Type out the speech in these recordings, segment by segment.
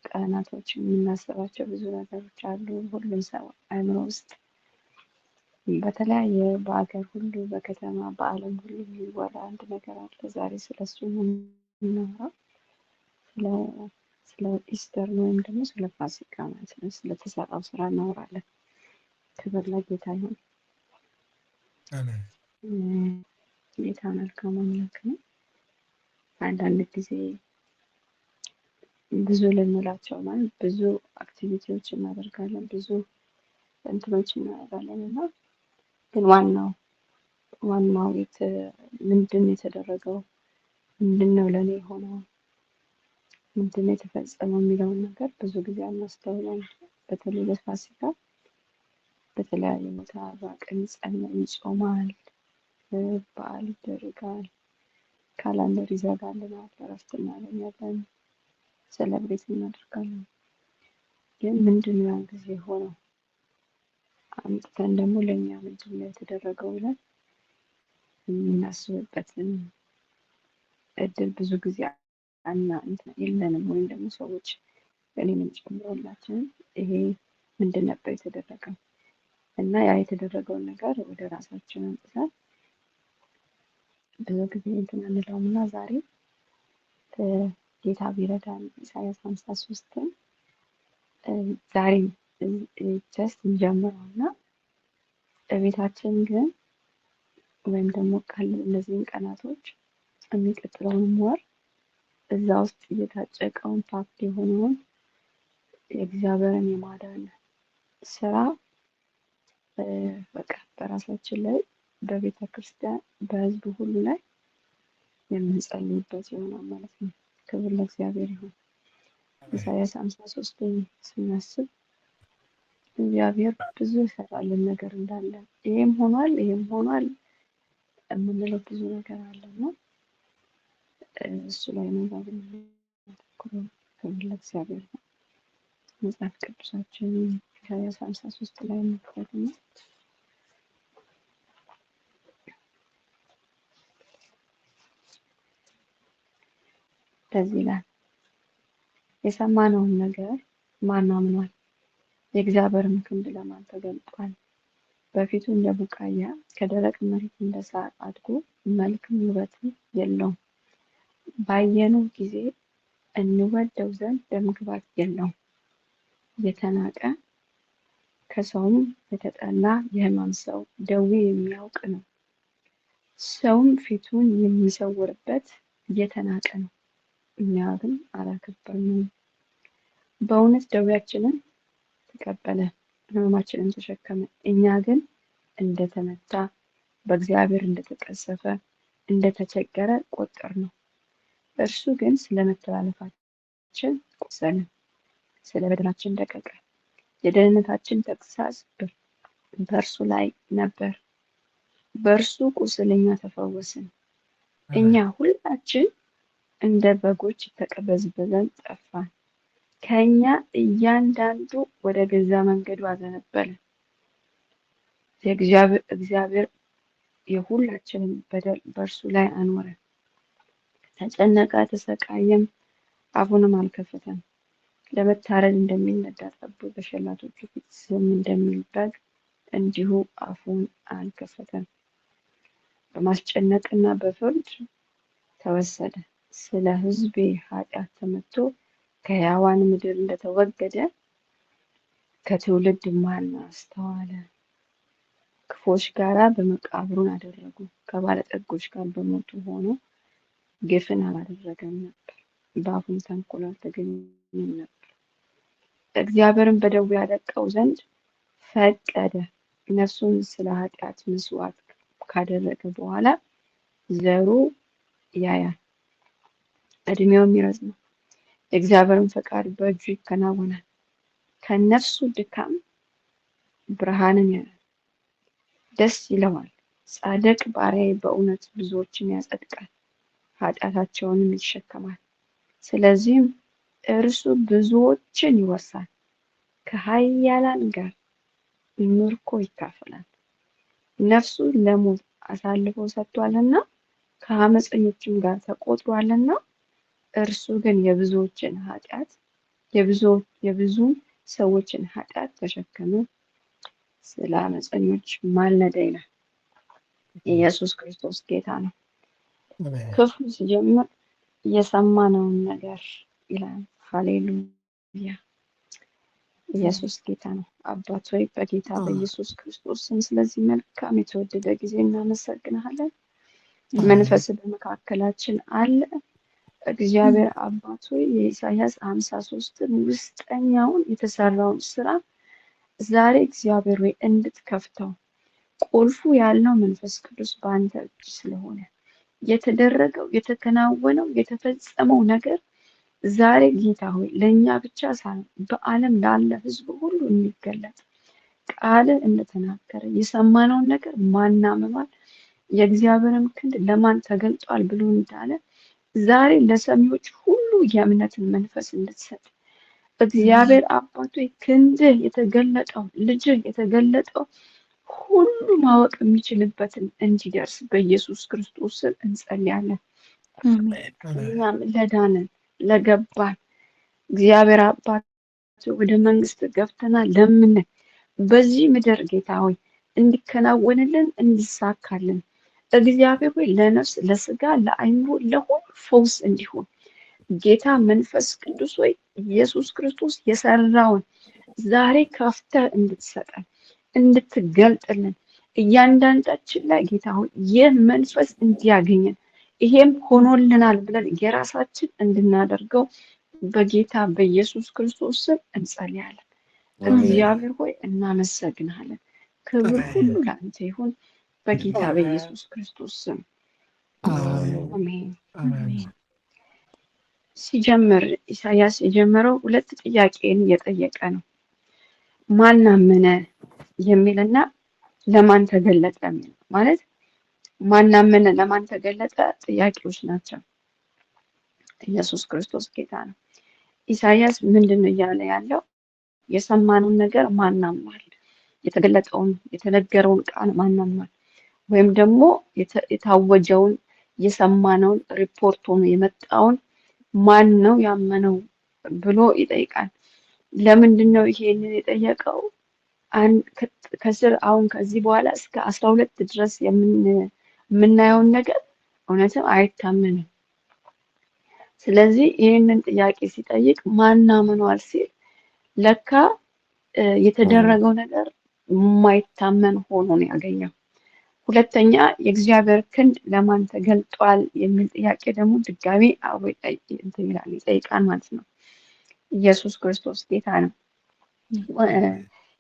ቀናቶች የምናስባቸው ብዙ ነገሮች አሉ። ሁሉም ሰው አእምሮ ውስጥ በተለያየ በአገር ሁሉ በከተማ በዓለም ሁሉ የሚወራ አንድ ነገር አለ። ዛሬ ስለሱ የምናወራው ስለ ኢስተር ወይም ደግሞ ስለ ፋሲካ ማለት ነው። ስለተሰራው ስራ እናወራለን። ክብር ለጌታ ይሁን። አሜን። ጌታ መልካም አምላክ ነው። አንዳንድ ጊዜ ብዙ ልንላቸው ማለት ብዙ አክቲቪቲዎች እናደርጋለን፣ ብዙ እንትኖች እናደርጋለን እና ግን ዋናው ምንድን ነው የተደረገው፣ ምንድን ነው ለእኔ የሆነው፣ ምንድን ነው የተፈጸመው የሚለውን ነገር ብዙ ጊዜ አናስተውለውም። በተለይ በፋሲካ በተለያየ ቦታ ቀን ይጾማል፣ በዓል ይደረጋል፣ ካላንደር ይዘጋልናል፣ እረፍት እናገኛለን፣ ሴሌብሬት እናደርጋለን። ግን ምንድን ነው ያን ጊዜ ሆነው አምጥተን ደግሞ ለእኛ ምንድን ነው የተደረገው ብለን የምናስብበትን እድል ብዙ ጊዜ የለንም። ወይም ደግሞ ሰዎች እኔንም ጨምሮላችንም ይሄ ምንድን ነበር የተደረገው እና ያ የተደረገውን ነገር ወደ ራሳችን አምጥተን ብዙ ጊዜ እንትን አንለውም እና ዛሬ ጌታ ቢረዳን ኢሳያስ 53ን ዛሬ ጀስት እንጀምረው እና በቤታችን ግን ወይም ደግሞ እነዚህን ቀናቶች የሚቀጥለውን ወር እዛ ውስጥ እየታጨቀውን ፓክት የሆነውን የእግዚአብሔርን የማዳን ስራ በቃ በራሳችን ላይ በቤተ ክርስቲያን በህዝቡ ሁሉ ላይ የምንጸልይበት ይሆናል ማለት ነው። ክብር ለእግዚአብሔር ይሁን። ኢሳያስ 53ን ስናስብ እግዚአብሔር ብዙ ይሰራልን ነገር እንዳለ ይሄም ሆኗል የምንለው ብዙ ነገር አለና እሱ ላይ ነው ዛሬ የምናተኩረው። ክብር ለእግዚአብሔር ነው። መጽሐፍ ቅዱሳችን ኢሳያስ 53 ላይ እንክፈትና እንደዚህ ይላል። የሰማነውን ነገር ማን አምኗል? የእግዚአብሔርም ክንድ ለማን ተገልጧል? በፊቱ እንደ ቡቃያ ከደረቅ መሬት እንደ ሳር አድጎ መልክም ውበትም የለውም። ባየነው ጊዜ እንወደው ዘንድ ደምግባት የለውም። የተናቀ ከሰውም የተጠላ የሕማም ሰው ደዌ የሚያውቅ ነው። ሰውም ፊቱን የሚሰውርበት የተናቀ ነው፣ እኛ ግን አላከበርነውም። በእውነት ደዌያችንን ተቀበለ፣ ሕመማችንን ተሸከመ። እኛ ግን እንደተመታ በእግዚአብሔር እንደተቀሰፈ እንደተቸገረ ቆጠርነው። እርሱ ግን ስለ መተላለፋችን ቆሰለ፣ ስለ በደላችን ደቀቀ። የደህንነታችን ተግሣጽ በእርሱ ላይ ነበር፣ በእርሱ ቁስል እኛ ተፈወስን። እኛ ሁላችን እንደ በጎች ተቅበዝብዘን ጠፋን፣ ከእኛ እያንዳንዱ ወደ ገዛ መንገዱ አዘነበለ። እግዚአብሔር የሁላችንን በደል በእርሱ ላይ አኖረ። ተጨነቀ፣ ተሰቃየም፣ አፉንም አልከፈተም። ለመታረድ እንደሚነዳ ጠቦት በሸላቶቹ ፊት ዝም እንደሚል በግ እንዲሁ አፉን አልከፈተም። በማስጨነቅና በፍርድ ተወሰደ። ስለ ሕዝቤ ኃጢአት ተመትቶ ከሕያዋን ምድር እንደተወገደ ከትውልድ ማን አስተዋለ? ክፎች ጋራ በመቃብሩን አደረጉ፣ ከባለጠጎች ጋር በሞቱ ሆኖ ግፍን አላደረገም ነበር፣ በአፉም ተንኮል አልተገኘም ነበር። እግዚአብሔርን በደዌ ያደቀው ዘንድ ፈቀደ። ነፍሱን ስለ ኃጢአት መስዋዕት ካደረገ በኋላ ዘሩ ያያል፣ እድሜውም ይረዝማል። የእግዚአብሔርን ፈቃድ በእጁ ይከናወናል። ከነፍሱ ድካም ብርሃንን ያያል፣ ደስ ይለዋል። ጻድቅ ባሪያዬ በእውነት ብዙዎችን ያጸድቃል፣ ኃጢአታቸውንም ይሸከማል። ስለዚህም እርሱ ብዙዎችን ይወርሳል፣ ከኃያላን ጋር ምርኮ ይካፈላል። ነፍሱን ለሞት አሳልፎ ሰጥቷልና ከአመፀኞችም ጋር ተቆጥሯልና እርሱ ግን የብዙ ሰዎችን ኃጢአት ተሸከመ፣ ስለ አመፀኞች ማለደ ይላል። ኢየሱስ ክርስቶስ ጌታ ነው። ክፍሉ ሲጀምር የሰማነውን ነገር ይላል። ሃሌሉያ! ኢየሱስ ጌታ ነው። አባት ሆይ በጌታ በኢየሱስ ክርስቶስ ስም ስለዚህ መልካም የተወደደ ጊዜ እናመሰግናለን። መንፈስ በመካከላችን አለ። እግዚአብሔር አባት ሆይ የኢሳያስ 53ን ውስጠኛውን የተሰራውን ስራ ዛሬ እግዚአብሔር ሆይ እንድትከፍተው ቁልፉ ያለው መንፈስ ቅዱስ በአንተ እጅ ስለሆነ የተደረገው የተከናወነው የተፈጸመው ነገር ዛሬ ጌታ ሆይ ለእኛ ብቻ ሳይሆን በዓለም ላለ ሕዝብ ሁሉ የሚገለጥ ቃል እንደተናገረ የሰማነውን ነገር ማናመማል የእግዚአብሔርም ክንድ ለማን ተገልጧል ብሎ እንዳለ ዛሬ ለሰሚዎች ሁሉ የእምነትን መንፈስ እንድትሰጥ እግዚአብሔር አባቶ ክንድህ የተገለጠው ልጅህ የተገለጠው ሁሉ ማወቅ የሚችልበትን እንዲደርስ በኢየሱስ ክርስቶስ ስም እንጸልያለን። እኛም ለዳንን ለገባን እግዚአብሔር አባት ወደ መንግስት ገብተናል ለምን በዚህ ምድር ጌታ ሆይ እንዲከናወንልን እንዲሳካልን እግዚአብሔር ሆይ ለነፍስ ለስጋ ለአይምሮ ለሁሉ ፈውስ እንዲሆን ጌታ መንፈስ ቅዱስ ሆይ ኢየሱስ ክርስቶስ የሰራውን ዛሬ ከፍተህ እንድትሰጠን እንድትገልጥልን እያንዳንዳችን ላይ ጌታ ሆይ ይህ መንፈስ እንዲያገኘን ይሄም ሆኖልናል ብለን የራሳችን እንድናደርገው በጌታ በኢየሱስ ክርስቶስ ስም እንጸልያለን። እግዚአብሔር ሆይ እናመሰግናለን። ክብር ሁሉ ለአንተ ይሁን በጌታ በኢየሱስ ክርስቶስ ስም አሜን። ሲጀምር ኢሳያስ የጀመረው ሁለት ጥያቄን እየጠየቀ ነው። ማን አመነ የሚልና ለማን ተገለጠ የሚል ማለት ማን አመነ ለማን ተገለጠ ጥያቄዎች ናቸው። ኢየሱስ ክርስቶስ ጌታ ነው። ኢሳያስ ምንድነው እያለ ያለው? የሰማነውን ነገር ማን አምኗል? የተገለጠውን የተነገረውን ቃል ማን አምኗል? ወይም ደግሞ የታወጀውን የሰማነውን ሪፖርት ሆኖ የመጣውን ማን ነው ያመነው ብሎ ይጠይቃል። ለምንድን ነው ይሄንን የጠየቀው? ከስር አሁን ከዚህ በኋላ እስከ 12 ድረስ የምናየውን ነገር እውነትም አይታመንም። ስለዚህ ይህንን ጥያቄ ሲጠይቅ ማን አምኗል ሲል ለካ የተደረገው ነገር የማይታመን ሆኖ ነው ያገኘው። ሁለተኛ የእግዚአብሔር ክንድ ለማን ተገልጧል የሚል ጥያቄ ደግሞ ድጋሚ አብሮ ይጠይቃል ማለት ነው። ኢየሱስ ክርስቶስ ጌታ ነው።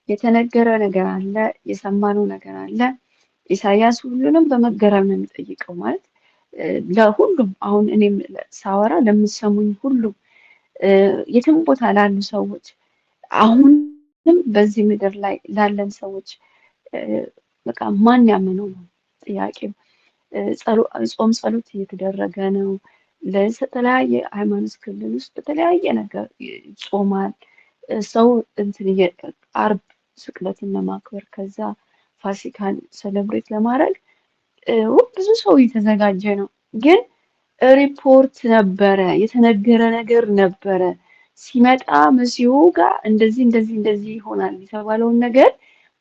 የተነገረ ነገር አለ፣ የሰማነው ነገር አለ። ኢሳያስ ሁሉንም በመገረም ነው የሚጠይቀው ማለት ለሁሉም አሁን እኔም ሳወራ ለምትሰሙኝ ሁሉ የትም ቦታ ላሉ ሰዎች አሁንም በዚህ ምድር ላይ ላለን ሰዎች በቃ ማን ያመነው ነው ጥያቄው። ጾም ጸሎት እየተደረገ ነው። ለተለያየ ሃይማኖት ክልል ውስጥ በተለያየ ነገር ጾማል። ሰው አርብ ስቅለትን ለማክበር ከዛ ፋሲካን ሰለብሬት ለማድረግ ብዙ ሰው እየተዘጋጀ ነው። ግን ሪፖርት ነበረ፣ የተነገረ ነገር ነበረ። ሲመጣ መሲሁ ጋር እንደዚህ ይሆናል የተባለውን ነገር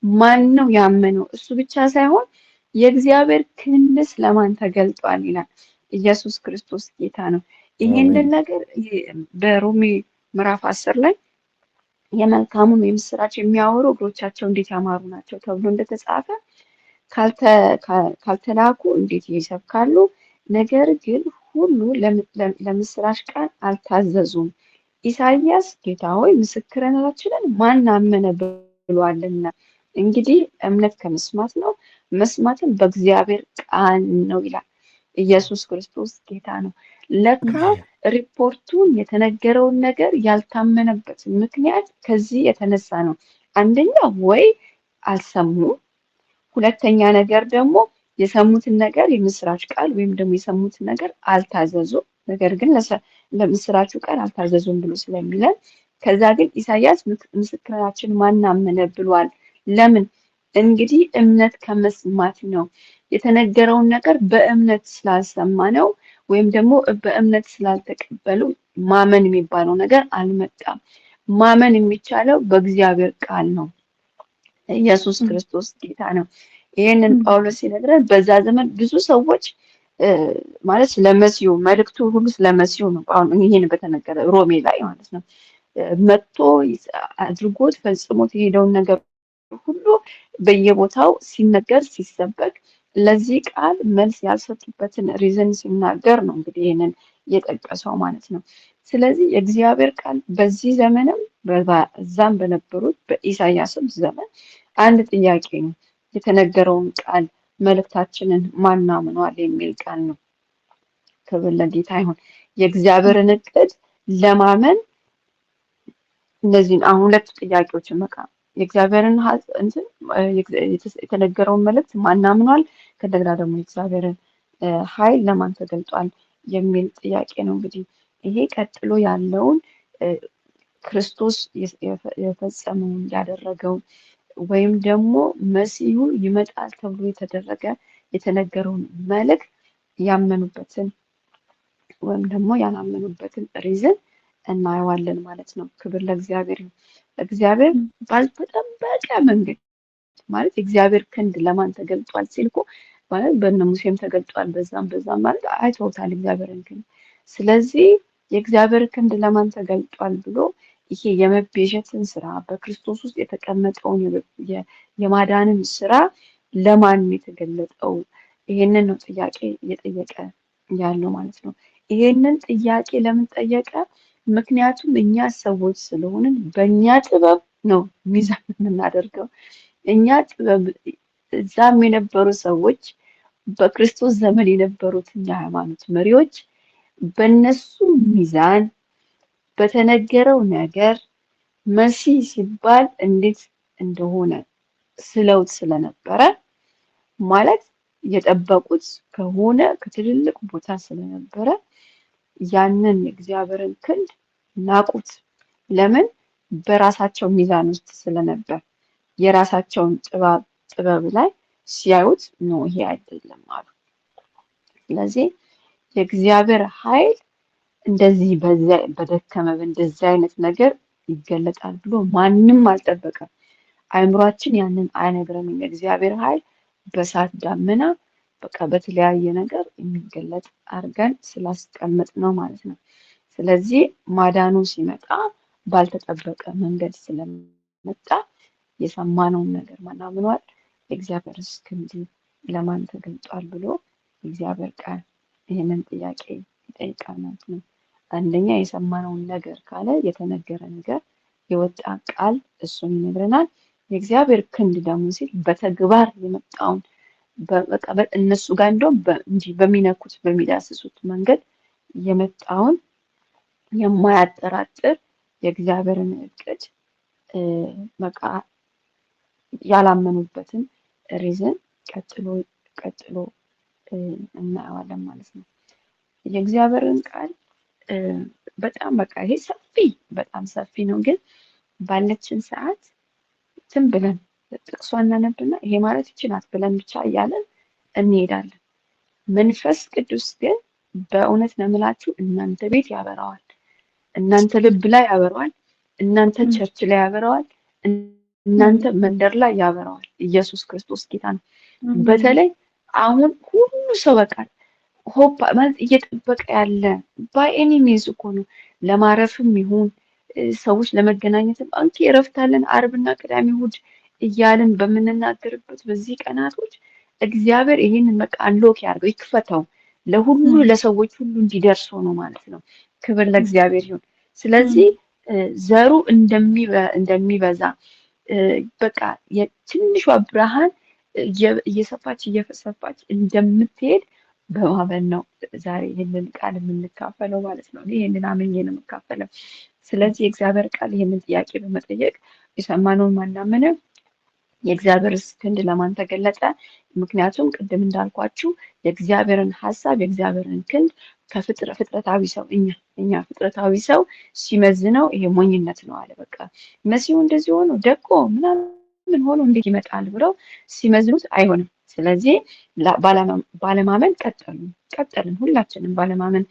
ማን ነው ያመነው? እሱ ብቻ ሳይሆን የእግዚአብሔር ክንድስ ለማን ተገልጧል ይላል። ኢየሱስ ክርስቶስ ጌታ ነው። ይሄንን ነገር በሮሜ ምዕራፍ 10 ላይ የመልካሙን የምስራች የሚያወሩ እግሮቻቸው እንዴት ያማሩ ናቸው ተብሎ እንደተጻፈ ካልተላኩ እንዴት ይሰብካሉ? ነገር ግን ሁሉ ለምስራች ቃል አልታዘዙም። ኢሳይያስ ጌታ ሆይ ምስክርነታችንን ማን አመነ ብሏልና፣ እንግዲህ እምነት ከመስማት ነው፣ መስማትን በእግዚአብሔር ቃል ነው ይላል። ኢየሱስ ክርስቶስ ጌታ ነው። ለካ ሪፖርቱን የተነገረውን ነገር ያልታመነበት ምክንያት ከዚህ የተነሳ ነው። አንደኛ ወይ አልሰሙም፣ ሁለተኛ ነገር ደግሞ የሰሙትን ነገር የምስራች ቃል ወይም ደግሞ የሰሙትን ነገር አልታዘዙም። ነገር ግን ለምስራቹ ቃል አልታዘዙም ብሎ ስለሚለን ከዛ ግን ኢሳያስ ምስክራችን ማን አመነ ብሏል። ለምን? እንግዲህ እምነት ከመስማት ነው። የተነገረውን ነገር በእምነት ስላልሰማ ነው ወይም ደግሞ በእምነት ስላልተቀበሉ ማመን የሚባለው ነገር አልመጣም። ማመን የሚቻለው በእግዚአብሔር ቃል ነው። ኢየሱስ ክርስቶስ ጌታ ነው። ይህንን ጳውሎስ ሲነግረን በዛ ዘመን ብዙ ሰዎች ማለት ስለመሲሁ መልእክቱ ሁሉ ስለመሲሁ ነው። ይሄን በተነገረ ሮሜ ላይ ማለት ነው መጥቶ አድርጎት ፈጽሞት የሄደውን ነገር ሁሉ በየቦታው ሲነገር ሲሰበክ ለዚህ ቃል መልስ ያልሰጡበትን ሪዝን ሲናገር ነው እንግዲህ ይህንን እየጠቀሰው ማለት ነው። ስለዚህ የእግዚአብሔር ቃል በዚህ ዘመንም እዛም በነበሩት በኢሳያስም ዘመን አንድ ጥያቄ ነው። የተነገረውን ቃል መልእክታችንን ማን አምኗል የሚል ቃል ነው። ክብር ለጌታ ይሁን። የእግዚአብሔርን እቅድ ለማመን እነዚህን አሁን ሁለት ጥያቄዎችን በቃ የእግዚአብሔርን እንትን የተነገረውን መልእክት ማን አምኗል፣ ከእንደገና ደግሞ የእግዚአብሔርን ኃይል ለማን ተገልጧል የሚል ጥያቄ ነው። እንግዲህ ይሄ ቀጥሎ ያለውን ክርስቶስ የፈጸመውን ያደረገውን ወይም ደግሞ መሲሁ ይመጣል ተብሎ የተነገረውን መልእክት ያመኑበትን ወይም ደግሞ ያላመኑበትን ሪዝን እናየዋለን ማለት ነው። ክብር ለእግዚአብሔር ይሁን። እግዚአብሔር ባልተጠበቀ መንገድ ማለት የእግዚአብሔር ክንድ ለማን ተገልጧል ሲል እኮ ማለት በእነ ሙሴም ተገልጧል፣ በዛም ማለት አይተውታል እግዚአብሔርን ክንድ። ስለዚህ የእግዚአብሔር ክንድ ለማን ተገልጧል ብሎ ይሄ የመቤዠትን ስራ በክርስቶስ ውስጥ የተቀመጠውን የማዳንን ስራ ለማን የተገለጠው? ይሄንን ነው ጥያቄ እየጠየቀ ያለው ማለት ነው። ይሄንን ጥያቄ ለምን ጠየቀ? ምክንያቱም እኛ ሰዎች ስለሆንን በእኛ ጥበብ ነው ሚዛን የምናደርገው። እኛ ጥበብ እዛም የነበሩ ሰዎች በክርስቶስ ዘመን የነበሩት የሃይማኖት መሪዎች በእነሱ ሚዛን በተነገረው ነገር መሲህ ሲባል እንዴት እንደሆነ ስለውት ስለነበረ ማለት የጠበቁት ከሆነ ከትልልቅ ቦታ ስለነበረ ያንን የእግዚአብሔርን ክንድ ናቁት። ለምን? በራሳቸው ሚዛን ውስጥ ስለነበር የራሳቸውን ጥበብ ላይ ሲያዩት ነው ይሄ አይደለም አሉ። ስለዚህ የእግዚአብሔር ኃይል እንደዚህ በደከመ እንደዚህ አይነት ነገር ይገለጣል ብሎ ማንም አልጠበቀም። አእምሯችን ያንን አይነግረንም። የእግዚአብሔር ኃይል በእሳት ዳመና በቃ በተለያየ ነገር የሚገለጥ አድርገን ስላስቀመጥ ነው ማለት ነው። ስለዚህ ማዳኑ ሲመጣ ባልተጠበቀ መንገድ ስለመጣ የሰማነውን ነገር ማን አምኗል? የእግዚአብሔር ክንድ ለማን ተገልጧል ብሎ የእግዚአብሔር ቃል ይህንን ጥያቄ ይጠይቃል ማለት ነው። አንደኛ የሰማነውን ነገር ካለ የተነገረ ነገር የወጣ ቃል እሱን ይነግረናል። የእግዚአብሔር ክንድ ደግሞ ሲል በተግባር የመጣውን በመቀበል እነሱ ጋር እንደውም እንጂ በሚነኩት በሚዳስሱት መንገድ የመጣውን የማያጠራጥር የእግዚአብሔርን እቅድ በቃ ያላመኑበትን ሪዝን ቀጥሎ እናየዋለን ማለት ነው። የእግዚአብሔርን ቃል በጣም በቃ ይሄ በጣም ሰፊ ነው፣ ግን ባለችን ሰዓት ዝም ብለን ጥቅሷን እናነብና ይሄ ማለት ይችላል ብለን ብቻ እያለን እንሄዳለን። መንፈስ ቅዱስ ግን በእውነት ነው የምላችሁ እናንተ ቤት ያበራዋል፣ እናንተ ልብ ላይ ያበራዋል፣ እናንተ ቸርች ላይ ያበራዋል፣ እናንተ መንደር ላይ ያበራዋል። ኢየሱስ ክርስቶስ ጌታ ነው። በተለይ አሁን ሁሉ ሰው በቃ ሆፕ ማለት እየጠበቀ ያለ ባይ ኤኒ ሚንስ እኮ ነው። ለማረፍም ይሁን ሰዎች ለመገናኘትም አንቺ እረፍታለን አርብና ቅዳሜ እሑድ እያልን በምንናገርበት በዚህ ቀናቶች እግዚአብሔር ይሄንን በቃ አንሎክ ያድርገው ይክፈተው ለሁሉ ለሰዎች ሁሉ እንዲደርስ ሆኖ ማለት ነው። ክብር ለእግዚአብሔር ይሁን። ስለዚህ ዘሩ እንደሚበዛ በቃ የትንሿ ብርሃን እየሰፋች እንደምትሄድ በማመን ነው ዛሬ ይህንን ቃል የምንካፈለው ማለት ነው። ይህንን አምኜ ነው የምካፈለው። ስለዚህ የእግዚአብሔር ቃል ይህንን ጥያቄ በመጠየቅ የሰማነውን ማናመነ የእግዚአብሔር ክንድ ለማን ተገለጠ? ምክንያቱም ቅድም እንዳልኳችሁ የእግዚአብሔርን ሀሳብ የእግዚአብሔርን ክንድ ከፍጥረታዊ ሰው እኛ ፍጥረታዊ ሰው ሲመዝነው ይሄ ሞኝነት ነው አለ። በቃ መሲሁ እንደዚህ ሆኖ ደቆ ምናምን ሆኖ እንዴት ይመጣል ብለው ሲመዝኑት አይሆንም። ስለዚህ ባለማመን ቀጠልን፣ ሁላችንም ባለማመን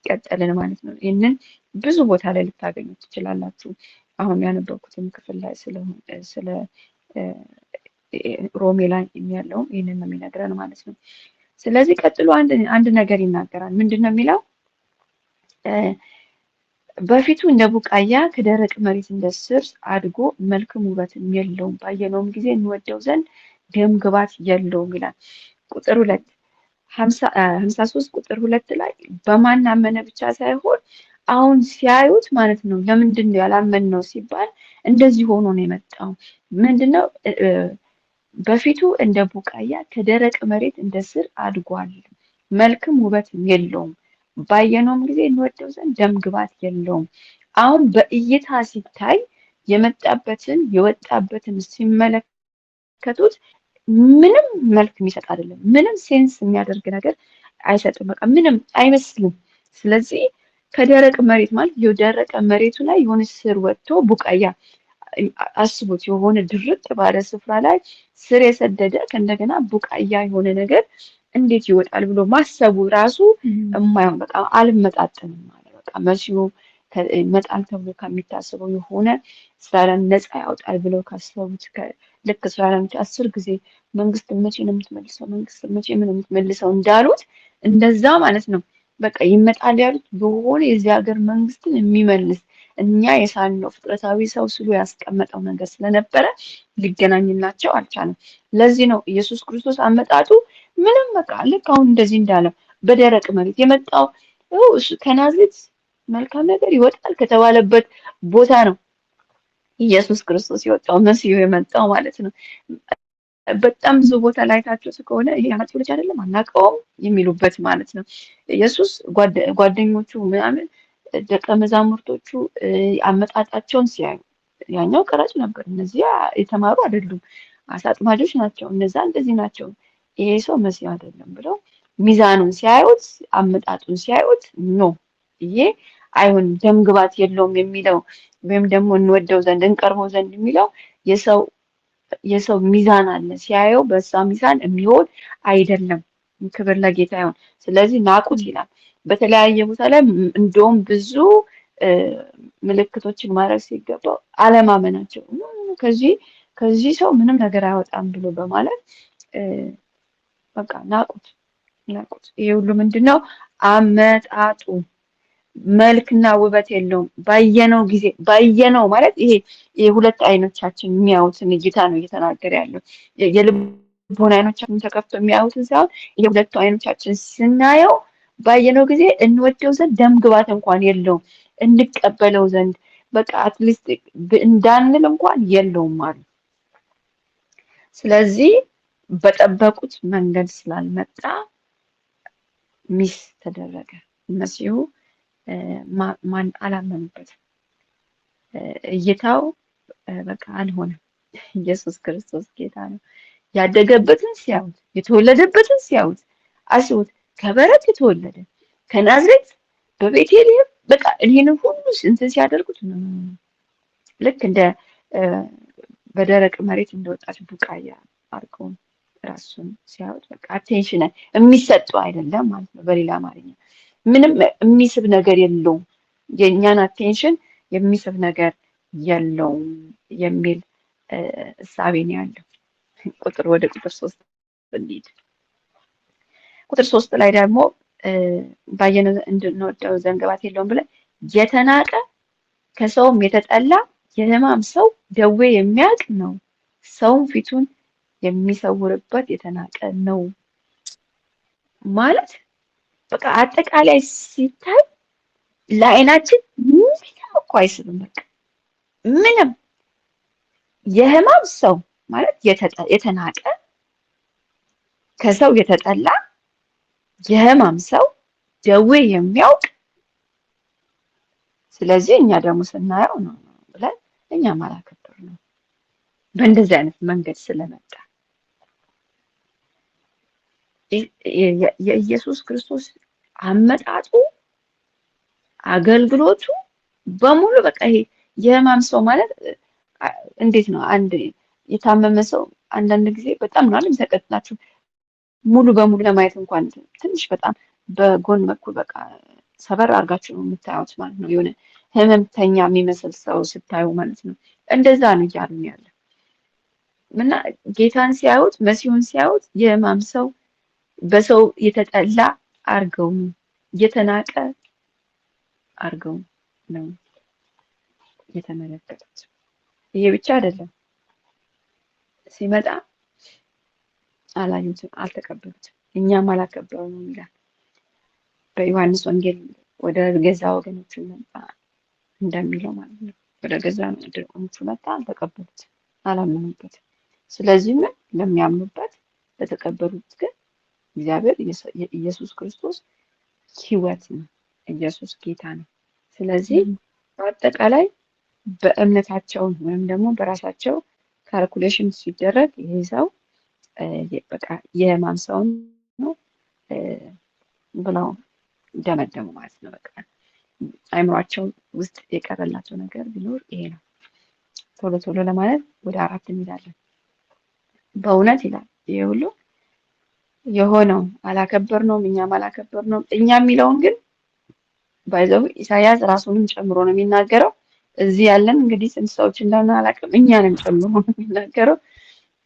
ቀጠልን ማለት ነው። ይህንን ብዙ ቦታ ላይ ልታገኙ ትችላላችሁ። አሁን ያነበብኩትም ክፍል ላይ ስለ ሮሜ ላይ ያለው ይህንን ነው የሚነግረን ማለት ነው። ስለዚህ ቀጥሎ አንድ ነገር ይናገራል። ምንድን ነው የሚለው? በፊቱ እንደ ቡቃያ ከደረቅ መሬት እንደ ስር አድጎ መልክም ውበትም የለውም፣ ባየነውም ጊዜ እንወደው ዘንድ ደም ግባት የለውም ይላል። ቁጥር 2 53 ቁጥር 2 ላይ በማን አመነ ብቻ ሳይሆን አሁን ሲያዩት ማለት ነው። ለምንድን ነው ያላመንነው ሲባል እንደዚህ ሆኖ ነው የመጣው። ምንድነው? በፊቱ እንደ ቡቃያ ከደረቅ መሬት እንደ ስር አድጓል፣ መልክም ውበትም የለውም፣ ባየነውም ጊዜ እንወደው ዘንድ ደም ግባት የለውም። አሁን በእይታ ሲታይ የወጣበትን ሲመለከቱት ምንም መልክ የሚሰጥ አይደለም። ምንም ሴንስ የሚያደርግ ነገር አይሰጥም። በቃ ምንም አይመስልም። ስለዚህ ከደረቅ መሬት ማለት የደረቀ መሬቱ ላይ የሆነ ስር ወጥቶ ቡቃያ አስቡት፣ የሆነ ድርቅ ባለ ስፍራ ላይ ስር የሰደደ ከእንደገና ቡቃያ የሆነ ነገር እንዴት ይወጣል ብሎ ማሰቡ ራሱ የማይሆን በቃ አልመጣጠንም ማለት በቃ መሲሁ ይመጣል ተብሎ ከሚታሰበው የሆነ እስራኤልን ነፃ ያወጣል ብለው ካሰቡት ልክ እስራኤልን 10 ጊዜ መንግስት መቼ ነው የምትመልሰው? መንግስት መቼ ነው የምትመልሰው እንዳሉት እንደዛ ማለት ነው። በቃ ይመጣል ያሉት የሆነ የዚህ ሀገር መንግስትን የሚመልስ እኛ የሳልነው ፍጥረታዊ ሰው ስሉ ያስቀመጠው ነገር ስለነበረ ሊገናኝላቸው አልቻለም። ለዚህ ነው ኢየሱስ ክርስቶስ አመጣጡ ምንም በቃ ልክ አሁን እንደዚህ እንዳለው በደረቅ መሬት የመጣው እሱ ከናዝሬት መልካም ነገር ይወጣል ከተባለበት ቦታ ነው ኢየሱስ ክርስቶስ የወጣው መሲሁ የመጣው ማለት ነው። በጣም ብዙ ቦታ ላይ ታችሁ ከሆነ ይሄ አማጺው ልጅ አይደለም አናውቀውም የሚሉበት ማለት ነው። ኢየሱስ ጓደኞቹ ምናምን ደቀ መዛሙርቶቹ አመጣጣቸውን ሲያዩ ያኛው ቀራጭ ነበር፣ እነዚያ የተማሩ አይደሉም፣ አሳ አጥማጆች ናቸው፣ እነዛ እንደዚህ ናቸው፣ ይሄ ሰው መሲህ አይደለም ብለው ሚዛኑን ሲያዩት አመጣጡን ሲያዩት ኖ ይሄ አይሁን ደም ግባት የለውም የሚለው ወይም ደግሞ እንወደው ዘንድ እንቀርበው ዘንድ የሚለው የሰው ሚዛን አለ። ሲያየው በዛ ሚዛን የሚሆን አይደለም። ክብር ለጌታ ይሁን። ስለዚህ ናቁት ይላል። በተለያየ ቦታ ላይ እንደውም ብዙ ምልክቶችን ማድረግ ሲገባው አለማመናቸው ከዚህ ሰው ምንም ነገር አይወጣም ብሎ በማለት በቃ ናቁት። ይሄ ሁሉ ምንድነው? አመጣጡ መልክና ውበት የለውም። ባየነው ማለት ይሄ የሁለት አይኖቻችን የሚያዩትን እይታ ነው እየተናገረ ያለው። የልቦና አይኖቻችን ተከፍቶ የሚያዩትን ሳይሆን የሁለቱ አይኖቻችን ስናየው ባየነው ጊዜ እንወደው ዘንድ ደም ግባት እንኳን የለውም፣ እንቀበለው ዘንድ በቃ አትሊስት እንዳንል እንኳን የለውም አሉ። ስለዚህ በጠበቁት መንገድ ስላልመጣ ሚስ ተደረገ። መሲሁ ማን አላመኑበትም። እይታው በቃ አልሆነም። ኢየሱስ ክርስቶስ ጌታ ነው። ያደገበትን ሲያዩት፣ የተወለደበትን ሲያዩት፣ አስቡት ከበረት የተወለደ ከናዝሬት በቤተልሔም በቃ ይሄንን ሁሉ እንትን ሲያደርጉት ልክ እንደ በደረቅ መሬት እንደወጣች ቡቃያ አድርገው ራሱን ሲያዩት በቃ አቴንሽን የሚሰጡ አይደለም ማለት ነው። በሌላ አማርኛ ምንም የሚስብ ነገር የለውም። የእኛን አቴንሽን የሚስብ ነገር የለውም የሚል እሳቤ ነው ያለው። ወደ ቁጥር 3 እንሂድ። ቁጥር 3 ላይ ደግሞ ባየነው እንድንወደው ዘንድ ግባት የለውም ብለን የተናቀ ከሰውም የተጠላ የሕማም ሰው ደዌ የሚያውቅ ነው፣ ሰውም ፊቱን የሚሰውርበት የተናቀ ነው ማለት በቃ አጠቃላይ ሲታይ ለዓይናችን ምንም እኮ አይስብም። በቃ ምንም የሕማም ሰው ማለት የተናቀ ከሰው የተጠላ የሕማም ሰው ደዌ የሚያውቅ። ስለዚህ እኛ ደግሞ ስናየው ነው ብለን እኛም አላከበርነው በእንደዚህ አይነት መንገድ ስለመጣ። የኢየሱስ ክርስቶስ አመጣጡ አገልግሎቱ በሙሉ በቃ ይሄ የሕማም ሰው ማለት እንዴት ነው? አንድ የታመመ ሰው አንዳንድ ጊዜ በጣም ነው የሚሰቀጥላችሁ። ሙሉ በሙሉ ለማየት እንኳን ትንሽ በጣም በጎን በኩል በቃ ሰበር አድርጋችሁ ነው የምታዩት ማለት ነው። የሆነ ህመምተኛ የሚመስል ሰው ስታዩ ማለት ነው። እንደዛ ነው እያሉ ያለ እና ጌታን ሲያዩት መሲሁን ሲያዩት የህማም ሰው በሰው የተጠላ አርገው የተናቀ አርገው ነው የተመለከቱት። ይሄ ብቻ አይደለም፣ ሲመጣ አላዩትም፣ አልተቀበሉትም፣ እኛም አላከበርነውም ይላል በዮሐንስ ወንጌል። ወደ ገዛ ወገኖቹ መጣ እንደሚለው ማለት ነው። ወደ ገዛ ወገኖቹ መጣ፣ አልተቀበሉትም፣ አላመኑበትም። ስለዚህ ምን ለሚያምኑበት ለተቀበሉት ግን እግዚአብሔር ኢየሱስ ክርስቶስ ህይወት ነው። ኢየሱስ ጌታ ነው። ስለዚህ በአጠቃላይ በእምነታቸውን ወይም ደግሞ በራሳቸው ካልኩሌሽን ሲደረግ ይሄ ሰው በቃ የህማም ሰው ነው ብለው ደመደሙ ማለት ነው። በቃ አይምሯቸው ውስጥ የቀረላቸው ነገር ቢኖር ይሄ ነው። ቶሎ ቶሎ ለማለት ወደ 4 እንሄዳለን። በእውነት ይላል ይሄ ሁሉ የሆነው አላከበርነውም፣ እኛም አላከበርነውም። እኛ የሚለውን ግን ባይዘው ኢሳያስ ራሱንም ጨምሮ ነው የሚናገረው። እዚህ ያለን እንግዲህ ስንት ሰዎች እንደሆነ አላውቅም፣ እኛንም ጨምሮ ነው የሚናገረው።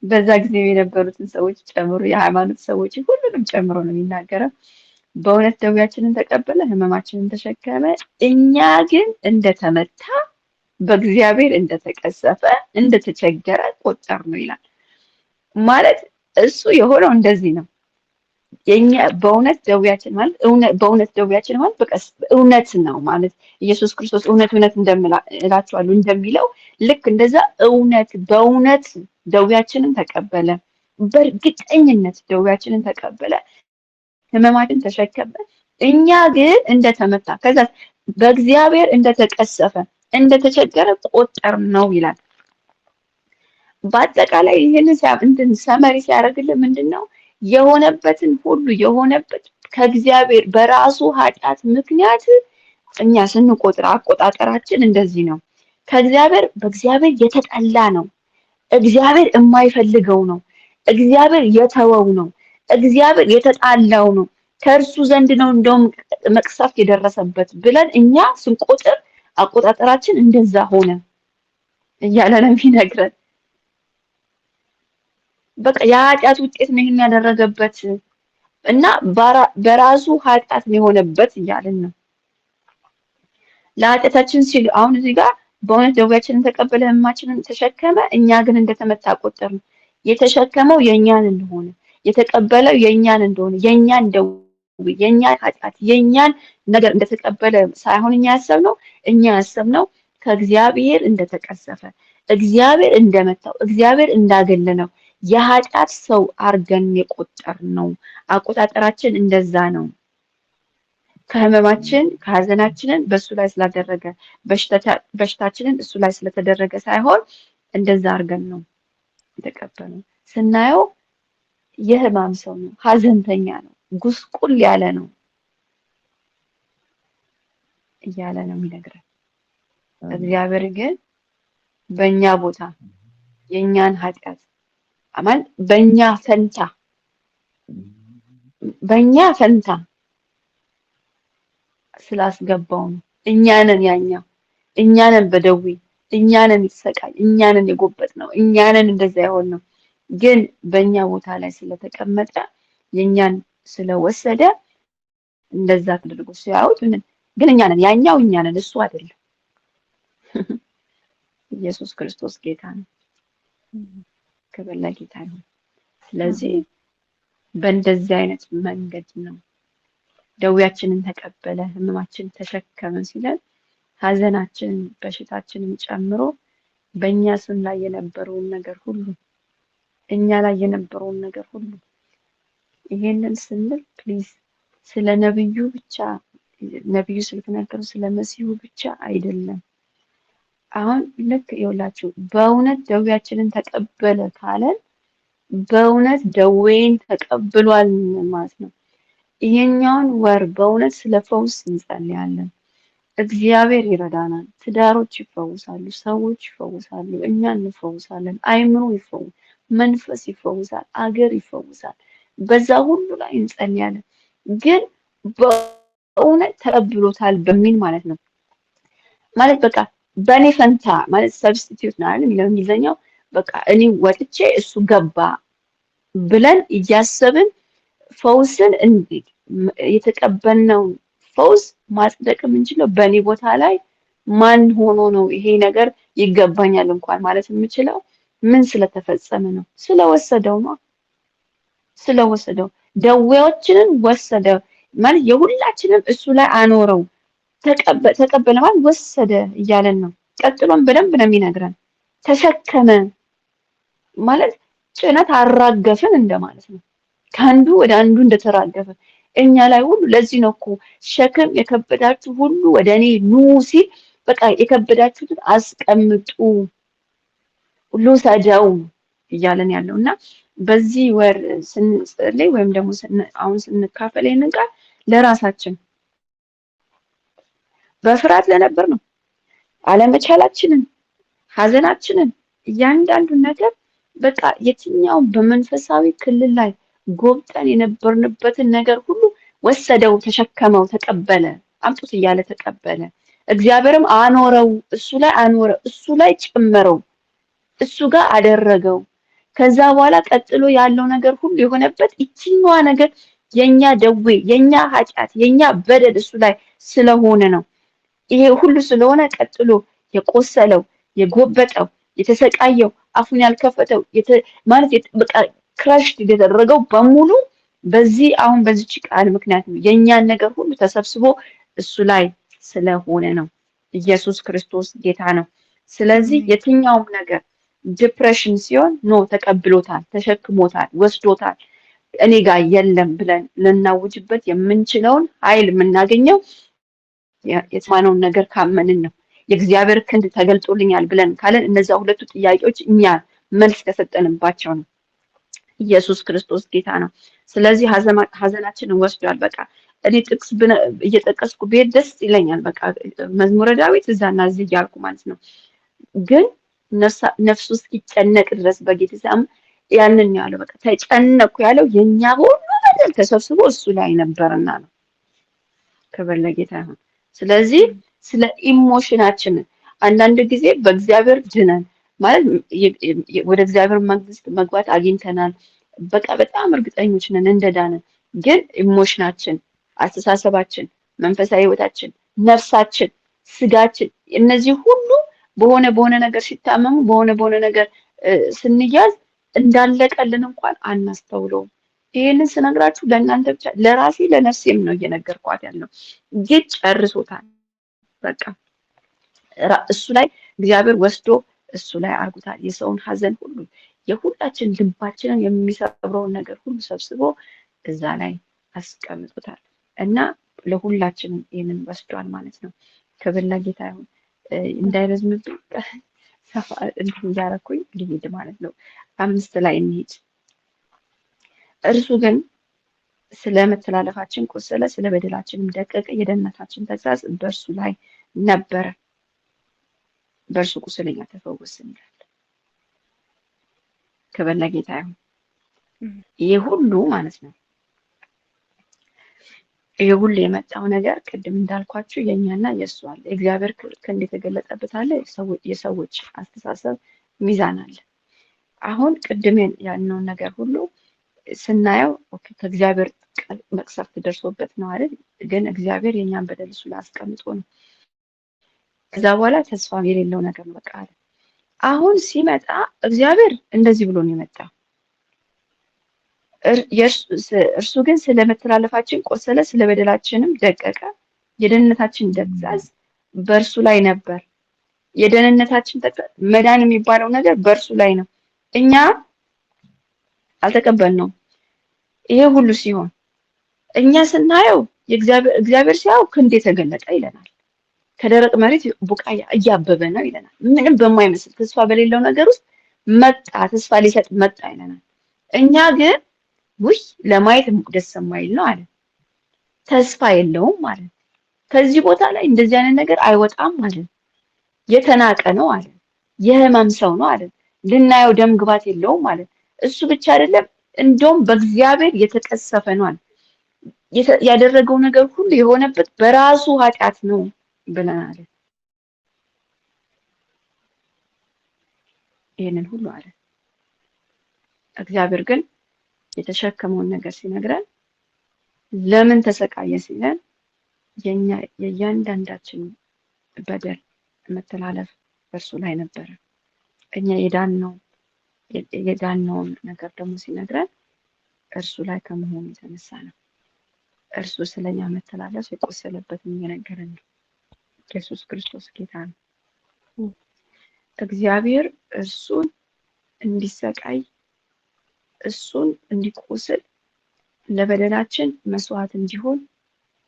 በዛ ጊዜ የነበሩትን ሰዎች ጨምሮ የሃይማኖት ሰዎች ሁሉንም ጨምሮ ነው የሚናገረው። በእውነት ደዌያችንን ተቀበለ፣ ህመማችንን ተሸከመ፣ እኛ ግን እንደተመታ በእግዚአብሔር እንደተቀሰፈ እንደተቸገረ ቆጠር ነው ይላል። ማለት እሱ የሆነው እንደዚህ ነው። የኛ በእውነት ደዌያችን ማለት በእውነት ደዌያችን ማለት በቃ እውነት ነው ማለት ኢየሱስ ክርስቶስ እውነት እውነት እላችኋለሁ እንደሚለው ልክ እንደዛ እውነት በእውነት ደዌያችንን ተቀበለ፣ በእርግጠኝነት ደዌያችንን ተቀበለ፣ ህመማችን ተሸከመ። እኛ ግን እንደተመታ ከዛ በእግዚአብሔር እንደተቀሰፈ እንደተቸገረ ቆጠር ነው ይላል። በአጠቃላይ ይህንን እንትን ሰመሪ ሲያደርግልን ምንድን ነው የሆነበትን ሁሉ የሆነበት ከእግዚአብሔር በራሱ ኃጢአት ምክንያት እኛ ስንቆጥር አቆጣጠራችን እንደዚህ ነው። ከእግዚአብሔር በእግዚአብሔር የተጠላ ነው። እግዚአብሔር የማይፈልገው ነው። እግዚአብሔር የተወው ነው። እግዚአብሔር የተጣላው ነው። ከእርሱ ዘንድ ነው እንደውም መቅሰፍት የደረሰበት ብለን እኛ ስንቆጥር አቆጣጠራችን እንደዛ ሆነ እያለ ነው የሚነግረን። በቃ የኃጢአት ውጤት ነው ይሄን ያደረገበት እና በራሱ ኃጢአት ነው የሆነበት እያልን ነው። ለኃጢአታችን ሲል አሁን እዚህ ጋር በእውነት ደዌያችንን ተቀበለ፣ ህመማችንን ተሸከመ፣ እኛ ግን እንደተመታ ቆጠር ነው። የተሸከመው የእኛን እንደሆነ የተቀበለው የእኛን እንደሆነ የእኛን ደዌ የእኛን ኃጢአት የእኛን ነገር እንደተቀበለ ሳይሆን እኛ ያሰብነው ከእግዚአብሔር እንደተቀሰፈ እግዚአብሔር እንደመታው እግዚአብሔር እንዳገለነው የኃጢአት ሰው አርገን የቆጠር ነው። አቆጣጠራችን እንደዛ ነው። ከህመማችን ከሀዘናችንን በእሱ ላይ ስላደረገ በሽታችንን እሱ ላይ ስለተደረገ ሳይሆን እንደዛ አርገን ነው የተቀበለው። ስናየው የህማም ሰው ነው፣ ሀዘንተኛ ነው፣ ጉስቁል ያለ ነው እያለ ነው የሚነግረን። እግዚአብሔር ግን በእኛ ቦታ የእኛን ኃጢአት አማን በእኛ ፈንታ ስላስገባው ነው። እኛንን ያኛው እኛንን በደዌ እኛንን የተሰቃይ እኛንን የጎበጥ ነው እኛንን እንደዛ የሆን ነው። ግን በእኛ ቦታ ላይ ስለተቀመጠ የእኛን ስለወሰደ እንደዛ ተደርጎ ሲያዩት ግን እኛንን ያኛው እኛንን እሱ አይደለም። ኢየሱስ ክርስቶስ ጌታ ነው። ክብር ለጌታ ነው። ስለዚህ በእንደዚህ አይነት መንገድ ነው ደዌያችንን ተቀበለ፣ ህመማችንን ተሸከመ ሲለን ሀዘናችንን በሽታችንን ጨምሮ በእኛ ስም ላይ የነበረውን ነገር ሁሉ እኛ ላይ የነበረውን ነገር ሁሉ ይሄንን ስንል ፕሊዝ ስለ ነብዩ ብቻ ነብዩ ስለተናገሩ ስለ መሲሁ ብቻ አይደለም። አሁን ልክ ይኸውላችሁ በእውነት ደዌያችንን ተቀበለ ካለን በእውነት ደዌን ተቀብሏል ማለት ነው። ይሄኛውን ወር በእውነት ስለ ፈውስ እንጸልያለን። እግዚአብሔር ይረዳናል። ትዳሮች ይፈውሳሉ፣ ሰዎች ይፈውሳሉ፣ እኛ እንፈውሳለን፣ አይምሮ ይፈውሳል፣ መንፈስ ይፈውሳል፣ አገር ይፈውሳል። በዛ ሁሉ ላይ እንጸልያለን። ግን በእውነት ተቀብሎታል በሚል ማለት ነው። ማለት በቃ በእኔ ፈንታ ማለት ሰብስቲቲዩት ነው አይደል የሚለው እንግሊዝኛው። በቃ እኔ ወጥቼ እሱ ገባ ብለን እያሰብን ፈውስን እንዴት የተቀበልነው ፈውስ ማጽደቅ የምንችለው በእኔ ቦታ ላይ ማን ሆኖ ነው ይሄ ነገር ይገባኛል እንኳን ማለት የምችለው ምን ስለተፈጸመ ነው? ስለወሰደው ነው። ስለወሰደው ደዌዎችንን ወሰደ ማለት የሁላችንም እሱ ላይ አኖረው። ተቀበለ ማለት ወሰደ እያለን ነው። ቀጥሎም በደንብ ነው የሚነግረን። ተሸከመ ማለት ጭነት አራገፍን እንደማለት ነው። ከአንዱ ወደ አንዱ እንደተራገፈ እኛ ላይ ሁሉ። ለዚህ ነው እኮ ሸክም የከበዳችሁ ሁሉ ወደ እኔ ኑ ሲል በቃ የከበዳችሁትን አስቀምጡ ልውሰደው እያለን ያለው እና በዚህ ወር ስንጸልይ ወይም ደግሞ አሁን ስንካፈል ይሄንን ቃል ለራሳችን በፍርሃት ለነበር ነው አለመቻላችንን፣ ሐዘናችንን እያንዳንዱን ነገር በቃ የትኛውን በመንፈሳዊ ክልል ላይ ጎብጠን የነበርንበትን ነገር ሁሉ ወሰደው፣ ተሸከመው፣ ተቀበለ። አምጡት እያለ ተቀበለ። እግዚአብሔርም አኖረው፣ እሱ ላይ አኖረ፣ እሱ ላይ ጨመረው፣ እሱ ጋር አደረገው። ከዛ በኋላ ቀጥሎ ያለው ነገር ሁሉ የሆነበት ይችኛዋ ነገር የኛ ደዌ፣ የኛ ኃጢአት፣ የኛ በደል እሱ ላይ ስለሆነ ነው። ይሄ ሁሉ ስለሆነ ቀጥሎ የቆሰለው፣ የጎበጠው፣ የተሰቃየው፣ አፉን ያልከፈተው ማለት በቃ ክራሽድ የተደረገው በሙሉ በዚህ አሁን በዚች ቃል ምክንያት ነው። የኛን ነገር ሁሉ ተሰብስቦ እሱ ላይ ስለሆነ ነው። ኢየሱስ ክርስቶስ ጌታ ነው። ስለዚህ የትኛውም ነገር ዲፕሬሽን ሲሆን ኖ ተቀብሎታል፣ ተሸክሞታል፣ ወስዶታል፣ እኔ ጋር የለም ብለን ልናውጅበት የምንችለውን ኃይል የምናገኘው የተማነውን ነገር ካመንን ነው። የእግዚአብሔር ክንድ ተገልጦልኛል ብለን ካለን እነዛ ሁለቱ ጥያቄዎች እኛ መልስ ከሰጠንባቸው ነው። ኢየሱስ ክርስቶስ ጌታ ነው። ስለዚህ ሐዘናችንን ወስዷል። በቃ እኔ ጥቅስ እየጠቀስኩ ብሄድ ደስ ይለኛል። በቃ መዝሙረ ዳዊት እዛና እዚህ እያልኩ ማለት ነው። ግን ነፍሱ እስኪጨነቅ ድረስ በጌተሰማኒ ያንን ያለው በቃ ተጨነቅኩ ያለው የኛ ሁሉ ነገር ተሰብስቦ እሱ ላይ ነበርና ነው። ክብር ለጌታ ይሁን። ስለዚህ ስለ ኢሞሽናችን አንዳንድ ጊዜ በእግዚአብሔር ድነን ማለት ወደ እግዚአብሔር መንግስት መግባት አግኝተናል፣ በቃ በጣም እርግጠኞች ነን እንደዳነን። ግን ኢሞሽናችን፣ አስተሳሰባችን፣ መንፈሳዊ ህይወታችን፣ ነፍሳችን፣ ስጋችን እነዚህ ሁሉ በሆነ ነገር ሲታመሙ በሆነ ነገር ስንያዝ እንዳለቀልን እንኳን አናስተውለውም። ይሄንን ስነግራችሁ ለእናንተ ብቻ ለራሴ ለነፍሴም ነው እየነገርኳት ያለው። ግን ጨርሶታል። በቃ እሱ ላይ እግዚአብሔር ወስዶ እሱ ላይ አርጉታል። የሰውን ሐዘን ሁሉ የሁላችን ልባችንን የሚሰብረውን ነገር ሁሉ ሰብስቦ እዛ ላይ አስቀምጦታል እና ለሁላችንም ይህንን ወስዷል ማለት ነው። ክብር ለጌታ ይሁን። እንዳይረዝምብኝ ሰፋ እንትን እያደረኩኝ ልሂድ ማለት ነው። 5 ላይ እንሂድ። እርሱ ግን ስለ መተላለፋችን ቆሰለ፣ ስለ በደላችንም ደቀቀ፣ የደህንነታችን ተግሣጽ በእርሱ ላይ ነበረ፣ በእርሱ ቁስል እኛ ተፈወስን ይላል። ክብር ለጌታ ይሁን። ይሄ ሁሉ ማለት ነው ይሄ ሁሉ የመጣው ነገር ቅድም እንዳልኳችሁ የኛና የእሱ አለ። የእግዚአብሔር ክንድ የተገለጠበት አለ። የሰዎች አስተሳሰብ ሚዛን አለ። አሁን ቅድም ያልነውን ነገር ሁሉ ስናየው ኦኬ ከእግዚአብሔር መቅሰፍት ደርሶበት ነው አይደል? ግን እግዚአብሔር የኛን በደል እሱ ላይ አስቀምጦ ነው። ከዛ በኋላ ተስፋ የሌለው ነገር ነው በቃ አለ። አሁን ሲመጣ እግዚአብሔር እንደዚህ ብሎ ነው የመጣው። እርሱ ግን ስለ መተላለፋችን ቆሰለ፣ ስለ በደላችንም ደቀቀ፣ የደህንነታችን ተግሣጽ በእርሱ ላይ ነበር። የደህንነታችን ተግሣጽ መዳን የሚባለው ነገር በእርሱ ላይ ነው። እኛ አልተቀበልነውም። ይሄ ሁሉ ሲሆን እኛ ስናየው እግዚአብሔር ሲያየው ክንድ የተገለጠ ይለናል። ከደረቅ መሬት ቡቃያ እያበበ ነው ይለናል። ምንም በማይመስል ተስፋ በሌለው ነገር ውስጥ መጣ፣ ተስፋ ሊሰጥ መጣ ይለናል። እኛ ግን ውይ ለማየት ደስ የማይል ነው አለ። ተስፋ የለውም ማለት ከዚህ ቦታ ላይ እንደዚህ አይነት ነገር አይወጣም ማለት የተናቀ ነው አለ። የህመም ሰው ነው አለ። ልናየው ደም ግባት የለውም ማለት እሱ ብቻ አይደለም እንደውም በእግዚአብሔር የተቀሰፈ ነው አለ። ያደረገው ነገር ሁሉ የሆነበት በራሱ ኃጢአት ነው ብለናል። ይሄንን ሁሉ አለ። እግዚአብሔር ግን የተሸከመውን ነገር ሲነግረን ለምን ተሰቃየ ሲለን የኛ የእያንዳንዳችን በደል መተላለፍ በእርሱ ላይ ነበረ። እኛ የዳነውን ነገር ደግሞ ሲነግረን እርሱ ላይ ከመሆኑ የተነሳ ነው። እርሱ ስለኛ መተላለፍ የቆሰለበትን እየነገረን ነው። ኢየሱስ ክርስቶስ ጌታ ነው። እግዚአብሔር እርሱን እንዲሰቃይ እሱን እንዲቆስል ለበደላችን መስዋዕት እንዲሆን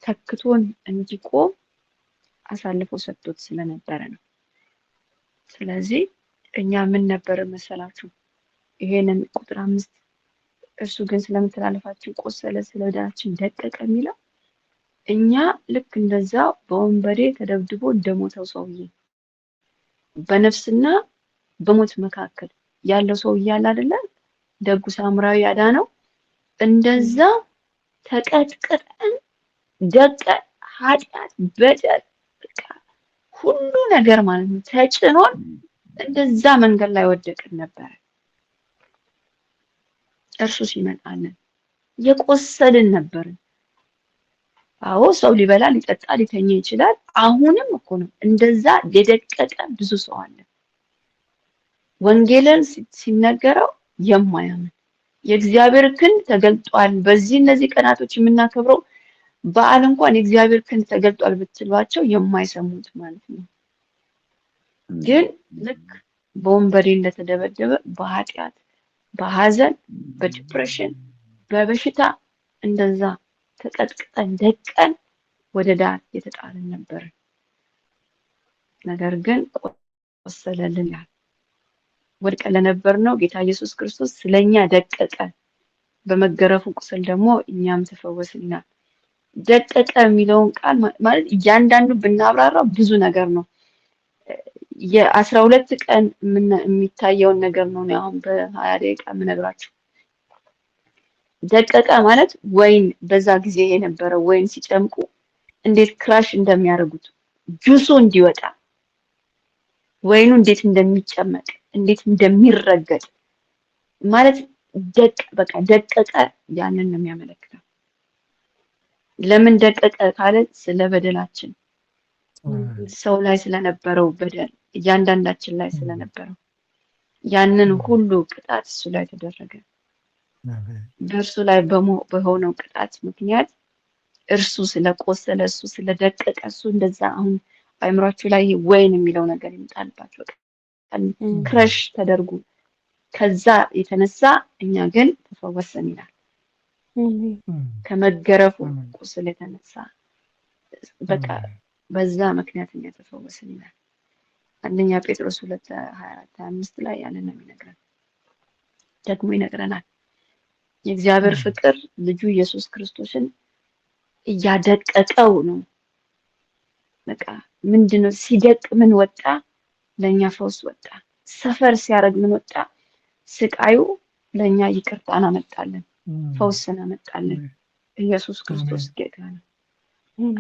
ተክቶን እንዲቆም አሳልፎ ሰጥቶት ስለነበረ ነው። ስለዚህ እኛ ምን ነበር መሰላችሁ? ይሄንን ቁጥር 5 እርሱ ግን ስለመተላለፋችን ቆሰለ፣ ስለበደላችን ደቀቀ የሚለው እኛ ልክ እንደዛ በወንበዴ ተደብድቦ እንደሞተው ሰውዬ በነፍስና በሞት መካከል ያለው ሰው እያለ አይደለ ደጉ ሳምራዊ ያዳነው፣ እንደዛ ተቀጥቅጠን ደቀን ኃጢአት በደል በቃ ሁሉ ነገር ማለት ነው ተጭኖን እንደዛ መንገድ ላይ ወደቅን ነበር። እርሱ ሲመጣልን የቆሰልን ነበርን። አዎ ሰው ሊበላ ሊጠጣ ሊተኛ ይችላል። አሁንም እኮ ነው እንደዛ የደቀቀ ብዙ ሰው አለ። ወንጌልን ሲነገረው የማያምን የእግዚአብሔር ክንድ ተገልጧል። በዚህ እነዚህ ቀናቶች የምናከብረው በዓል እንኳን የእግዚአብሔር ክንድ ተገልጧል ብትሏቸው የማይሰሙት ማለት ነው። ግን ልክ በወንበዴ እንደተደበደበ በኃጢአት፣ በሐዘን፣ በዲፕሬሽን፣ በበሽታ እንደዛ ተቀጥቅጠን ደቀን ወደ ዳር የተጣልን ነበር። ነገር ግን ቆሰለልን ያል ወድቀን ለነበርነው ጌታ ኢየሱስ ክርስቶስ ስለኛ ደቀቀ። በመገረፉ ቁስል ደግሞ እኛም ተፈወስልናል። ደቀቀ የሚለውን ቃል ማለት እያንዳንዱ ብናብራራው ብዙ ነገር ነው። የ12 ቀን የሚታየውን ነገር ነው አሁን በ20 ደቂቃ የምነግራችሁ። ደቀቀ ማለት ወይን በዛ ጊዜ የነበረው ወይን ሲጨምቁ እንዴት ክራሽ እንደሚያደርጉት ጁሱ እንዲወጣ ወይኑ እንዴት እንደሚጨመቅ እንዴት እንደሚረገጥ ማለት በቃ ደቀቀ ያንን ነው የሚያመለክተው። ለምን ደቀቀ ካለ ስለ በደላችን ሰው ላይ ስለነበረው በደል እያንዳንዳችን ላይ ስለነበረው ያንን ሁሉ ቅጣት እሱ ላይ ተደረገ። በእርሱ ላይ በሆነው ቅጣት ምክንያት እርሱ ስለቆሰለ እሱ ስለደቀቀ እሱ እንደዛ አሁን አይምሯችሁ ላይ ወይን የሚለው ነገር ይመጣልባችሁ። ክረሽ ተደርጎ ከዛ የተነሳ እኛ ግን ተፈወሰን ይላል። ከመገረፉ ቁስል የተነሳ በቃ በዛ ምክንያት እኛ ተፈወስን ይላል። አንደኛ ጴጥሮስ 2:24-25 ላይ ያንን ነው የሚነግረን። ደግሞ ይነግረናል የእግዚአብሔር ፍቅር ልጁ ኢየሱስ ክርስቶስን እያደቀቀው ነው። በቃ ምንድነው ሲደቅ ምን ወጣ? ለኛ ፈውስ ወጣ። ሰፈር ሲያደርግ ምን ወጣ? ስቃዩ ለኛ ይቅርታን አመጣልን፣ ፈውስን አመጣልን። ኢየሱስ ክርስቶስ ጌታ ነው።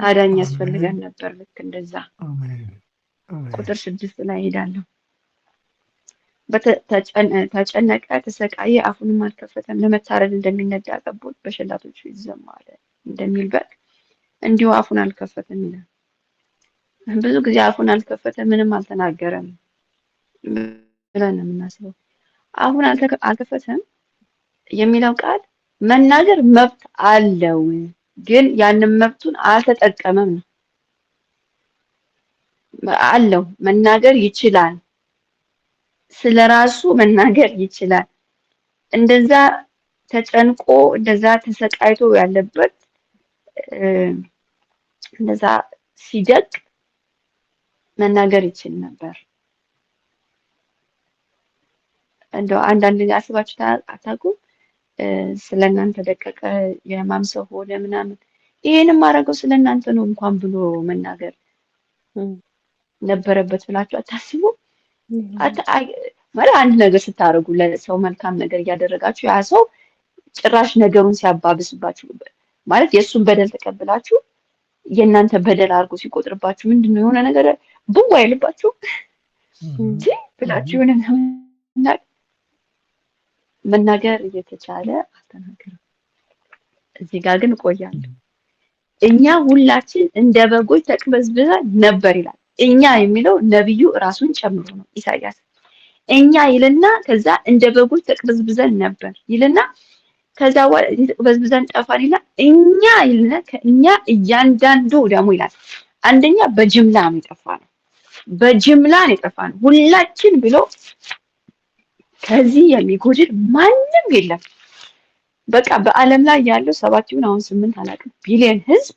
አዳኝ ያስፈልገን ነበር። ልክ እንደዛ ቁጥር 6 ላይ ሄዳለሁ። ተጨነቀ፣ ተሰቃየ፣ አፉንም አልከፈተም። ለመታረድ እንደሚነዳ ጠቦት በሸላቶች ፊት ዝም አለ እንደሚል በግ እንዲሁ አፉን አልከፈተም ይላል። ብዙ ጊዜ አፉን አልከፈተም ምንም አልተናገረም ብለን የምናስበው። አፉን አልከፈተም የሚለው ቃል መናገር መብት አለው፣ ግን ያንን መብቱን አልተጠቀመም ነው። አለው መናገር ይችላል፣ ስለራሱ መናገር ይችላል። እንደዛ ተጨንቆ እንደዛ ተሰቃይቶ ያለበት እንደዛ ሲደቅ መናገር ይችል ነበር። እንደው አንዳንድ አስባችሁ አታውቁም? ስለናንተ ደቀቀ የማም ሰው ሆነ ምናምን ይሄንም ማድረገው ስለናንተ ነው እንኳን ብሎ መናገር ነበረበት ብላችሁ አታስቡ? ማለት አንድ ነገር ስታደርጉ ለሰው መልካም ነገር እያደረጋችሁ ያ ሰው ጭራሽ ነገሩን ሲያባብስባችሁ ማለት የእሱን በደል ተቀብላችሁ የእናንተ በደል አድርጎ ሲቆጥርባችሁ ምንድነው የሆነ ነገር ብው አይልባችሁ እንጂ ብላችሁ የሆነ መናገር እየተቻለ አልተናገርም። እዚህ ጋር ግን እቆያለሁ። እኛ ሁላችን እንደ በጎች ተቅበዝብዘን ነበር ይላል። እኛ የሚለው ነብዩ ራሱን ጨምሮ ነው። ኢሳያስ እኛ ይልና ከዛ እንደ በጎች ተቅበዝብዘን ነበር ይልና ከዛ ተቅበዝብዘን ጠፋን ይላል። እኛ ይልና ከእኛ እያንዳንዱ ደግሞ ይላል። አንደኛ በጅምላ ነው የጠፋነው። በጅምላ ነው የጠፋነው ሁላችን ብሎ ከዚህ የሚጎድል ማንም የለም። በቃ በዓለም ላይ ያለው 7 ይሁን አሁን 8 አላውቅም ቢሊዮን ህዝብ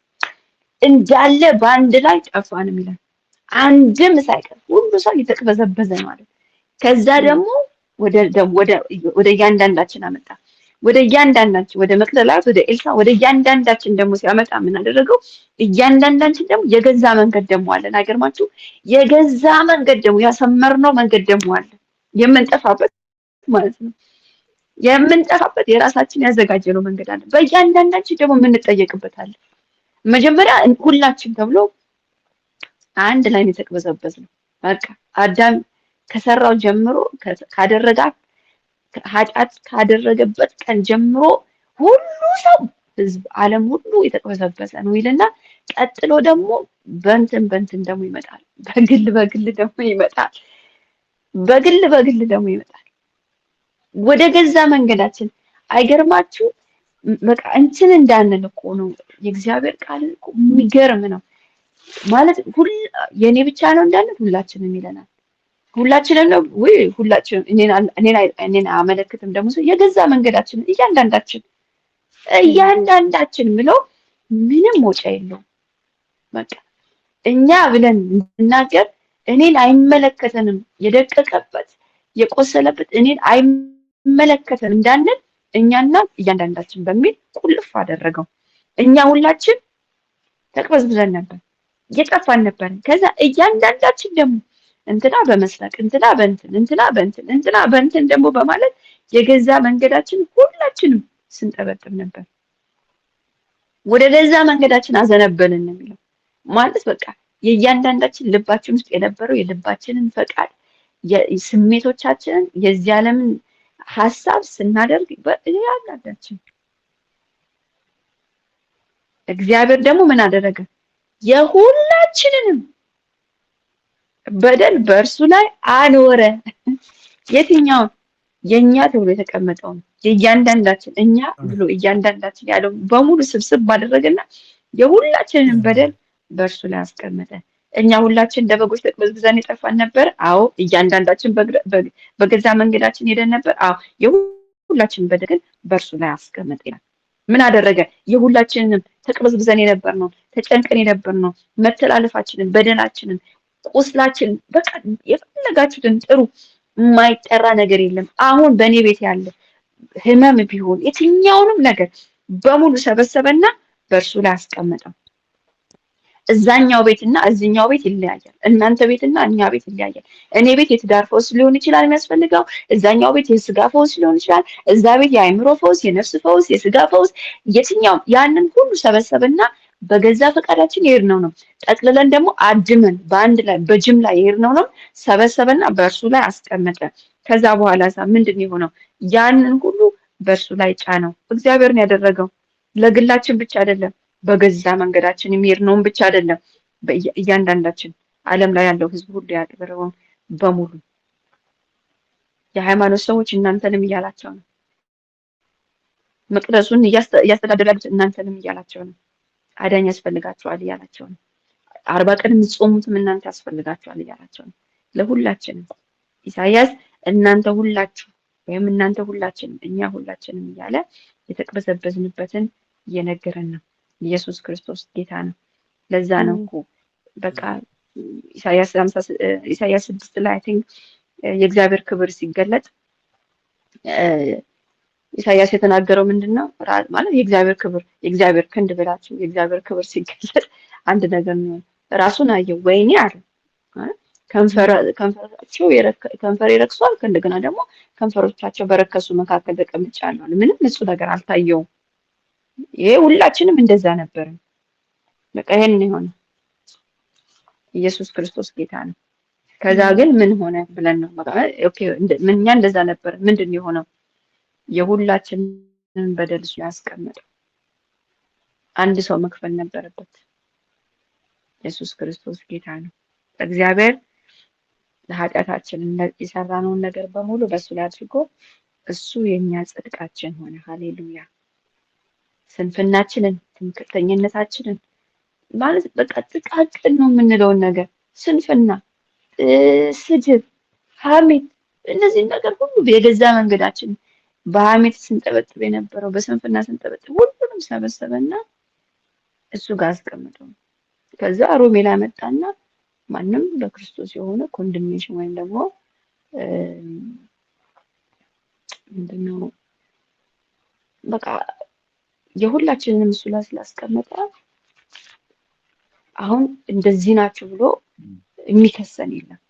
እንዳለ በአንድ ላይ ጠፋን ይላል። አንድም ሳይቀር ሁሉ ሰው እየተቅበዘበዘ ማለት። ከዛ ደግሞ ወደ እያንዳንዳችን አመጣ። ወደ እያንዳንዳችን ወደ መቅደላዊት ወደ ኤልሳ ወደ እያንዳንዳችን ደግሞ ሲያመጣ ምን አደረገው? እያንዳንዳችን ደግሞ የገዛ መንገድ ደግሞ አለን። አይገርማችሁ? የገዛ መንገድ ደግሞ ያሰመርነው መንገድ ደግሞ አለ የምንጠፋበት ማለት ነው። የምንጠፋበት የራሳችን ያዘጋጀነው መንገድ አለ። በእያንዳንዳችን ደግሞ የምንጠየቅበት አለ። መጀመሪያ ሁላችን ተብሎ አንድ ላይ ነው የተቅበዘበዝነው። በቃ አዳም ከሰራው ጀምሮ ካደረጋት ኃጢአት ካደረገበት ቀን ጀምሮ ሁሉ ሰው ህዝብ ዓለም ሁሉ የተቅበዘበዘ ነው ይልና ቀጥሎ ደግሞ በእንትን ደግሞ ይመጣል። በግል ደግሞ ይመጣል። በግል ደግሞ ይመጣል። ወደ ገዛ መንገዳችን አይገርማችሁ? በቃ እንትን እንዳንል እኮ ነው የእግዚአብሔር ቃል እኮ የሚገርም ነው ማለት የኔ ብቻ ነው እንዳንል ሁላችንም ይለናል። ሁላችንም ነው ወይ ሁላችንም እኔን አመለክትም ደግሞ የገዛ መንገዳችን እያንዳንዳችን ብለው ምንም ወጫ የለውም። በቃ እኛ ብለን እንናገር እኔን አይመለከተንም የደቀቀበት የቆሰለበት እኔን አይመለከተንም እንዳንል እኛና እያንዳንዳችን በሚል ቁልፍ አደረገው። እኛ ሁላችን ተቅበዝብዘን ነበር፣ እየጠፋን ነበር። ከዛ እያንዳንዳችን ደግሞ እንትና በመስረቅ እንትና በእንትን ደግሞ በማለት የገዛ መንገዳችን ሁላችንም ስንጠበጥብ ነበር። ወደ ገዛ መንገዳችን አዘነበልን ነው የሚለው ማለት በቃ የእያንዳንዳችን ልባችን ውስጥ የነበረው የልባችንን ፈቃድ ስሜቶቻችንን የዚህ ዓለምን ሐሳብ ስናደርግ በእያንዳንዳችን እግዚአብሔር ደግሞ ምን አደረገ? የሁላችንንም በደል በእርሱ ላይ አኖረ። የትኛው የኛ ተብሎ የተቀመጠው የእያንዳንዳችን እኛ ብሎ እያንዳንዳችን ያለው በሙሉ ስብስብ ባደረገና የሁላችንንም በደል በእርሱ ላይ አስቀመጠ። እኛ ሁላችን እንደ በጎች ተቅበዝብዘን የጠፋን ነበር። አዎ እያንዳንዳችን በገዛ መንገዳችን ሄደን ነበር። አዎ የሁላችንን በደል በእርሱ ላይ አስቀመጠ ይላል። ምን አደረገ? የሁላችንንም ተቅበዝብዘን የነበርነው ተጨንቀን የነበርነው መተላለፋችንን፣ በደላችንን፣ ቁስላችንን በቃ የፈለጋችሁትን ጥሩ የማይጠራ ነገር የለም። አሁን በእኔ ቤት ያለ ህመም ቢሆን የትኛውንም ነገር በሙሉ ሰበሰበና በእርሱ ላይ አስቀመጠው። እዛኛው ቤትና እዚህኛው ቤት ይለያያል። እናንተ ቤትና እኛ ቤት ይለያያል። እኔ ቤት የትዳር ፈውስ ሊሆን ይችላል የሚያስፈልገው፣ እዛኛው ቤት የስጋ ፈውስ ሊሆን ይችላል፣ እዛ ቤት የአእምሮ ፈውስ፣ የነፍስ ፈውስ፣ የስጋ ፈውስ፣ የትኛውም ያንን ሁሉ ሰበሰበና በገዛ ፈቃዳችን የሄድነው ነው። ጠቅልለን ደግሞ አድመን በአንድ ላይ በጅምላ የሄድነው ነው ሰበሰበና በእርሱ ላይ አስቀመጠ። ከዛ በኋላ ምንድን የሆነው? ያንን ሁሉ በእርሱ ላይ ጫነው። እግዚአብሔርን ያደረገው ለግላችን ብቻ አይደለም፣ በገዛ መንገዳችን የሚሄድነውን ብቻ አይደለም፣ እያንዳንዳችን ዓለም ላይ ያለው ህዝብ ሁሉ ያደረገውን በሙሉ የሃይማኖት ሰዎች እናንተንም እያላቸው ነው። መቅደሱን እያስተዳደሩ ያሉት እናንተንም እያላቸው ነው። አዳኝ ያስፈልጋቸዋል እያላቸው ነው። 40 ቀን የምትጾሙትም እናንተ ያስፈልጋቸዋል እያላቸው ነው። ለሁላችንም ኢሳያስ እናንተ ሁላችሁ ወይም እናንተ ሁላችንም እኛ ሁላችንም እያለ የተቅበዘበዝንበትን እየነገረን ነው። ኢየሱስ ክርስቶስ ጌታ ነው። ለዛ ነው እኮ በቃ ኢሳያስ 6 ላይ አይ ቲንክ የእግዚአብሔር ክብር ሲገለጥ ኢሳያስ የተናገረው ምንድነው? ማለት የእግዚአብሔር ክብር የእግዚአብሔር ክንድ ብላችሁ የእግዚአብሔር ክብር ሲገለጥ አንድ ነገር ነው። ራሱን አየው ወይኔ አለ ከንፈራቸው ከንፈር ይረክሷል። ከእንደገና ደግሞ ከንፈሮቻቸው በረከሱ መካከል ተቀምጫለሁ። ምንም ንጹህ ነገር አልታየውም። ይሄ ሁላችንም እንደዛ ነበርን። በቃ ይሄን የሆነ ኢየሱስ ክርስቶስ ጌታ ነው። ከዛ ግን ምን ሆነ ብለን ነው በቃ ኦኬ እኛ እንደዛ ነበር። ምንድን የሆነው? የሁላችንን በደል እሱ ያስቀመጠው አንድ ሰው መክፈል ነበረበት። ኢየሱስ ክርስቶስ ጌታ ነው። እግዚአብሔር ለኃጢአታችን የሰራነውን ነገር በሙሉ በሱ ላይ አድርጎ እሱ የኛ ጽድቃችን ሆነ። ሃሌሉያ። ስንፍናችንን፣ ትምክህተኝነታችንን ማለት በቃ ጥቃቅን ነው የምንለውን ነገር ስንፍና፣ ስድብ፣ ሐሜት እነዚህ ነገር ሁሉ የገዛ መንገዳችን በሐሜት ስንጠበጥብ የነበረው በስንፍና ስንጠበጥብ ሁሉንም ሰበሰበና እሱ ጋር አስቀምጠው። ከዛ ሮሜ ላይ መጣና ማንም በክርስቶስ የሆነ ኮንደምኔሽን ወይም ደግሞ ምንድነው በቃ የሁላችንንም እሱ ላይ ስላስቀመጠ አሁን እንደዚህ ናቸው ብሎ የሚከሰን የለም።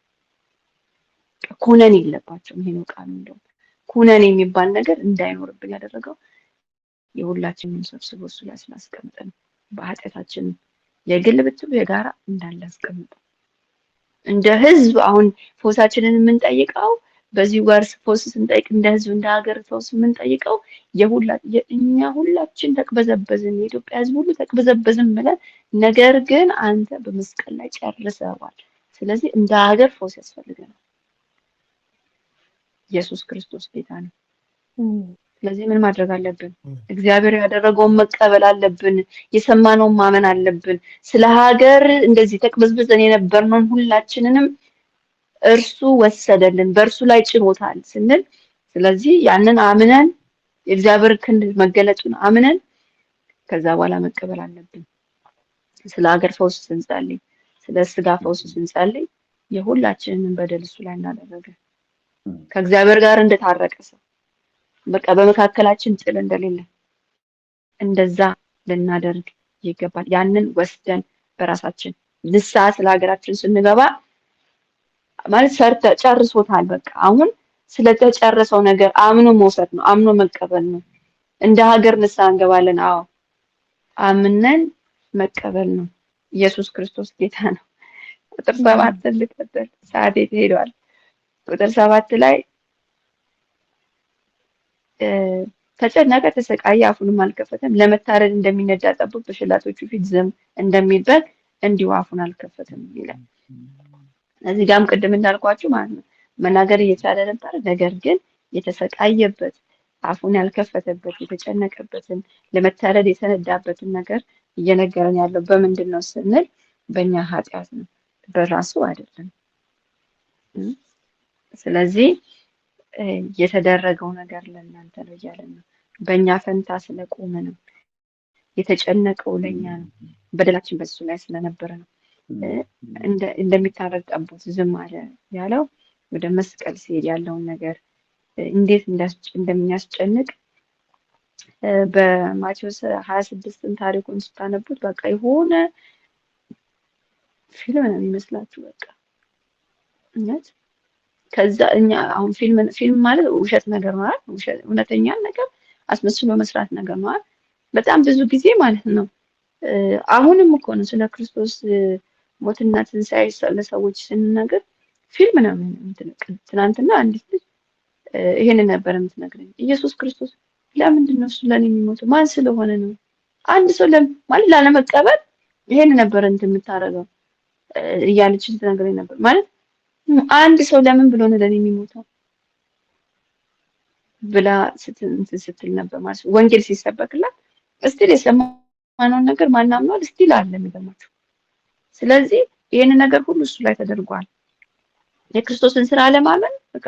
ኩነኔ የለባቸውም። ይሄ ነው ቃሉ። እንደው ኩነኔ የሚባል ነገር እንዳይኖርብን ያደረገው የሁላችንም ሰብስቦ እሱ ላይ ስላስቀመጠ ነው። በኃጢአታችን የግል ብትሉ የጋራ እንዳለ አስቀምጠ እንደ ህዝብ አሁን ፎሳችንን የምንጠይቀው በዚህ ጋር ፎስ ስንጠይቅ እንደ ህዝብ እንደ ሀገር ፎስ የምንጠይቀው እኛ ሁላችን ተቅበዘበዝን፣ የኢትዮጵያ ህዝብ ሁሉ ተቅበዘበዝን ብለን ነገር ግን አንተ በመስቀል ላይ ጨርሰዋል። ስለዚህ እንደ ሀገር ፎስ ያስፈልገናል። ኢየሱስ ክርስቶስ ጌታ ነው። ስለዚህ ምን ማድረግ አለብን? እግዚአብሔር ያደረገውን መቀበል አለብን። የሰማነውን ማመን አለብን። ስለ ሀገር እንደዚህ ተቅበዝብዘን የነበርነውን ሁላችንንም እርሱ ወሰደልን፣ በእርሱ ላይ ጭኖታል ስንል ስለዚህ ያንን አምነን የእግዚአብሔር ክንድ መገለጡን አምነን ከዛ በኋላ መቀበል አለብን። ስለ ሀገር ፈውስ ስንጸልይ፣ ስለ ስጋ ፈውስ ስንጸልይ የሁላችንንም በደል እሱ ላይ እናደረገ ከእግዚአብሔር ጋር እንደታረቀ ሰው በቃ በመካከላችን ጥል እንደሌለ እንደዛ ልናደርግ ይገባል። ያንን ወስደን በራሳችን ንስሐ ስለ ሀገራችን ስንገባ ማለት ጨርሶታል። በቃ አሁን ስለተጨረሰው ነገር አምኖ መውሰድ ነው፣ አምኖ መቀበል ነው። እንደ ሀገር ንስሐ እንገባለን። አዎ አምነን መቀበል ነው። ኢየሱስ ክርስቶስ ጌታ ነው። ቁጥር 7 ልቀጥል፣ ሰዓቴ ሄዷል። ቁጥር 7 ላይ ተጨነቀ፣ ተሰቃየ፣ አፉንም አልከፈተም። ለመታረድ እንደሚነዳ ጠቦት በሸላቶቹ ፊት ዝም እንደሚል በግ እንዲሁ አፉን አልከፈተም ይላል። እዚህ ጋርም ቅድም እንዳልኳችሁ ማለት ነው መናገር እየቻለ ነበር፣ ነገር ግን የተሰቃየበት አፉን ያልከፈተበት የተጨነቀበትን ለመታረድ የተነዳበትን ነገር እየነገረን ያለው በምንድን ነው ስንል በእኛ ኃጢአት ነው፣ በራሱ አይደለም። ስለዚህ የተደረገው ነገር ለእናንተ ነው እያለ ነው። በእኛ ፈንታ ስለቆመ ነው። የተጨነቀው ለእኛ ነው። በደላችን በሱ ላይ ስለነበረ ነው። እንደሚታረድ ጠቦት ዝም አለ ያለው ወደ መስቀል ሲሄድ ያለውን ነገር እንዴት እንደሚያስጨንቅ በማቴዎስ 26ን ታሪኩን ስታነቡት በቃ የሆነ ፊልም ነው የሚመስላችሁ። በቃ እውነት ከዛ እኛ አሁን ፊልም ማለት ውሸት ነገር ማለት እውነተኛ ነገር አስመስሎ መስራት ነገር ማለት በጣም ብዙ ጊዜ ማለት ነው። አሁንም እኮ ነው ስለ ክርስቶስ ሞትና ትንሣኤ ለሰዎች ስንነግር ፊልም ነው ትናንትና አንዲት ልጅ ይሄንን ነበር የምትነግረኝ። ኢየሱስ ክርስቶስ ለምንድን ነው እሱ ለኔ የሚሞተው? ማን ስለሆነ ነው? አንድ ሰው ማለት ላለመቀበል ይሄን ነበር የምታረገው እያለች ስትነግረኝ ነበር። ማለት አንድ ሰው ለምን ብሎ ነው ለኔ የሚሞተው ብላ ስትል ነበር ማለት ነው። ወንጌል ሲሰበክላት እስቲል የሰማነውን ነገር ማናምነው እስቲል አለ የሚገርማችሁ። ስለዚህ ይሄን ነገር ሁሉ እሱ ላይ ተደርጓል። የክርስቶስን ስራ ለማመን በቃ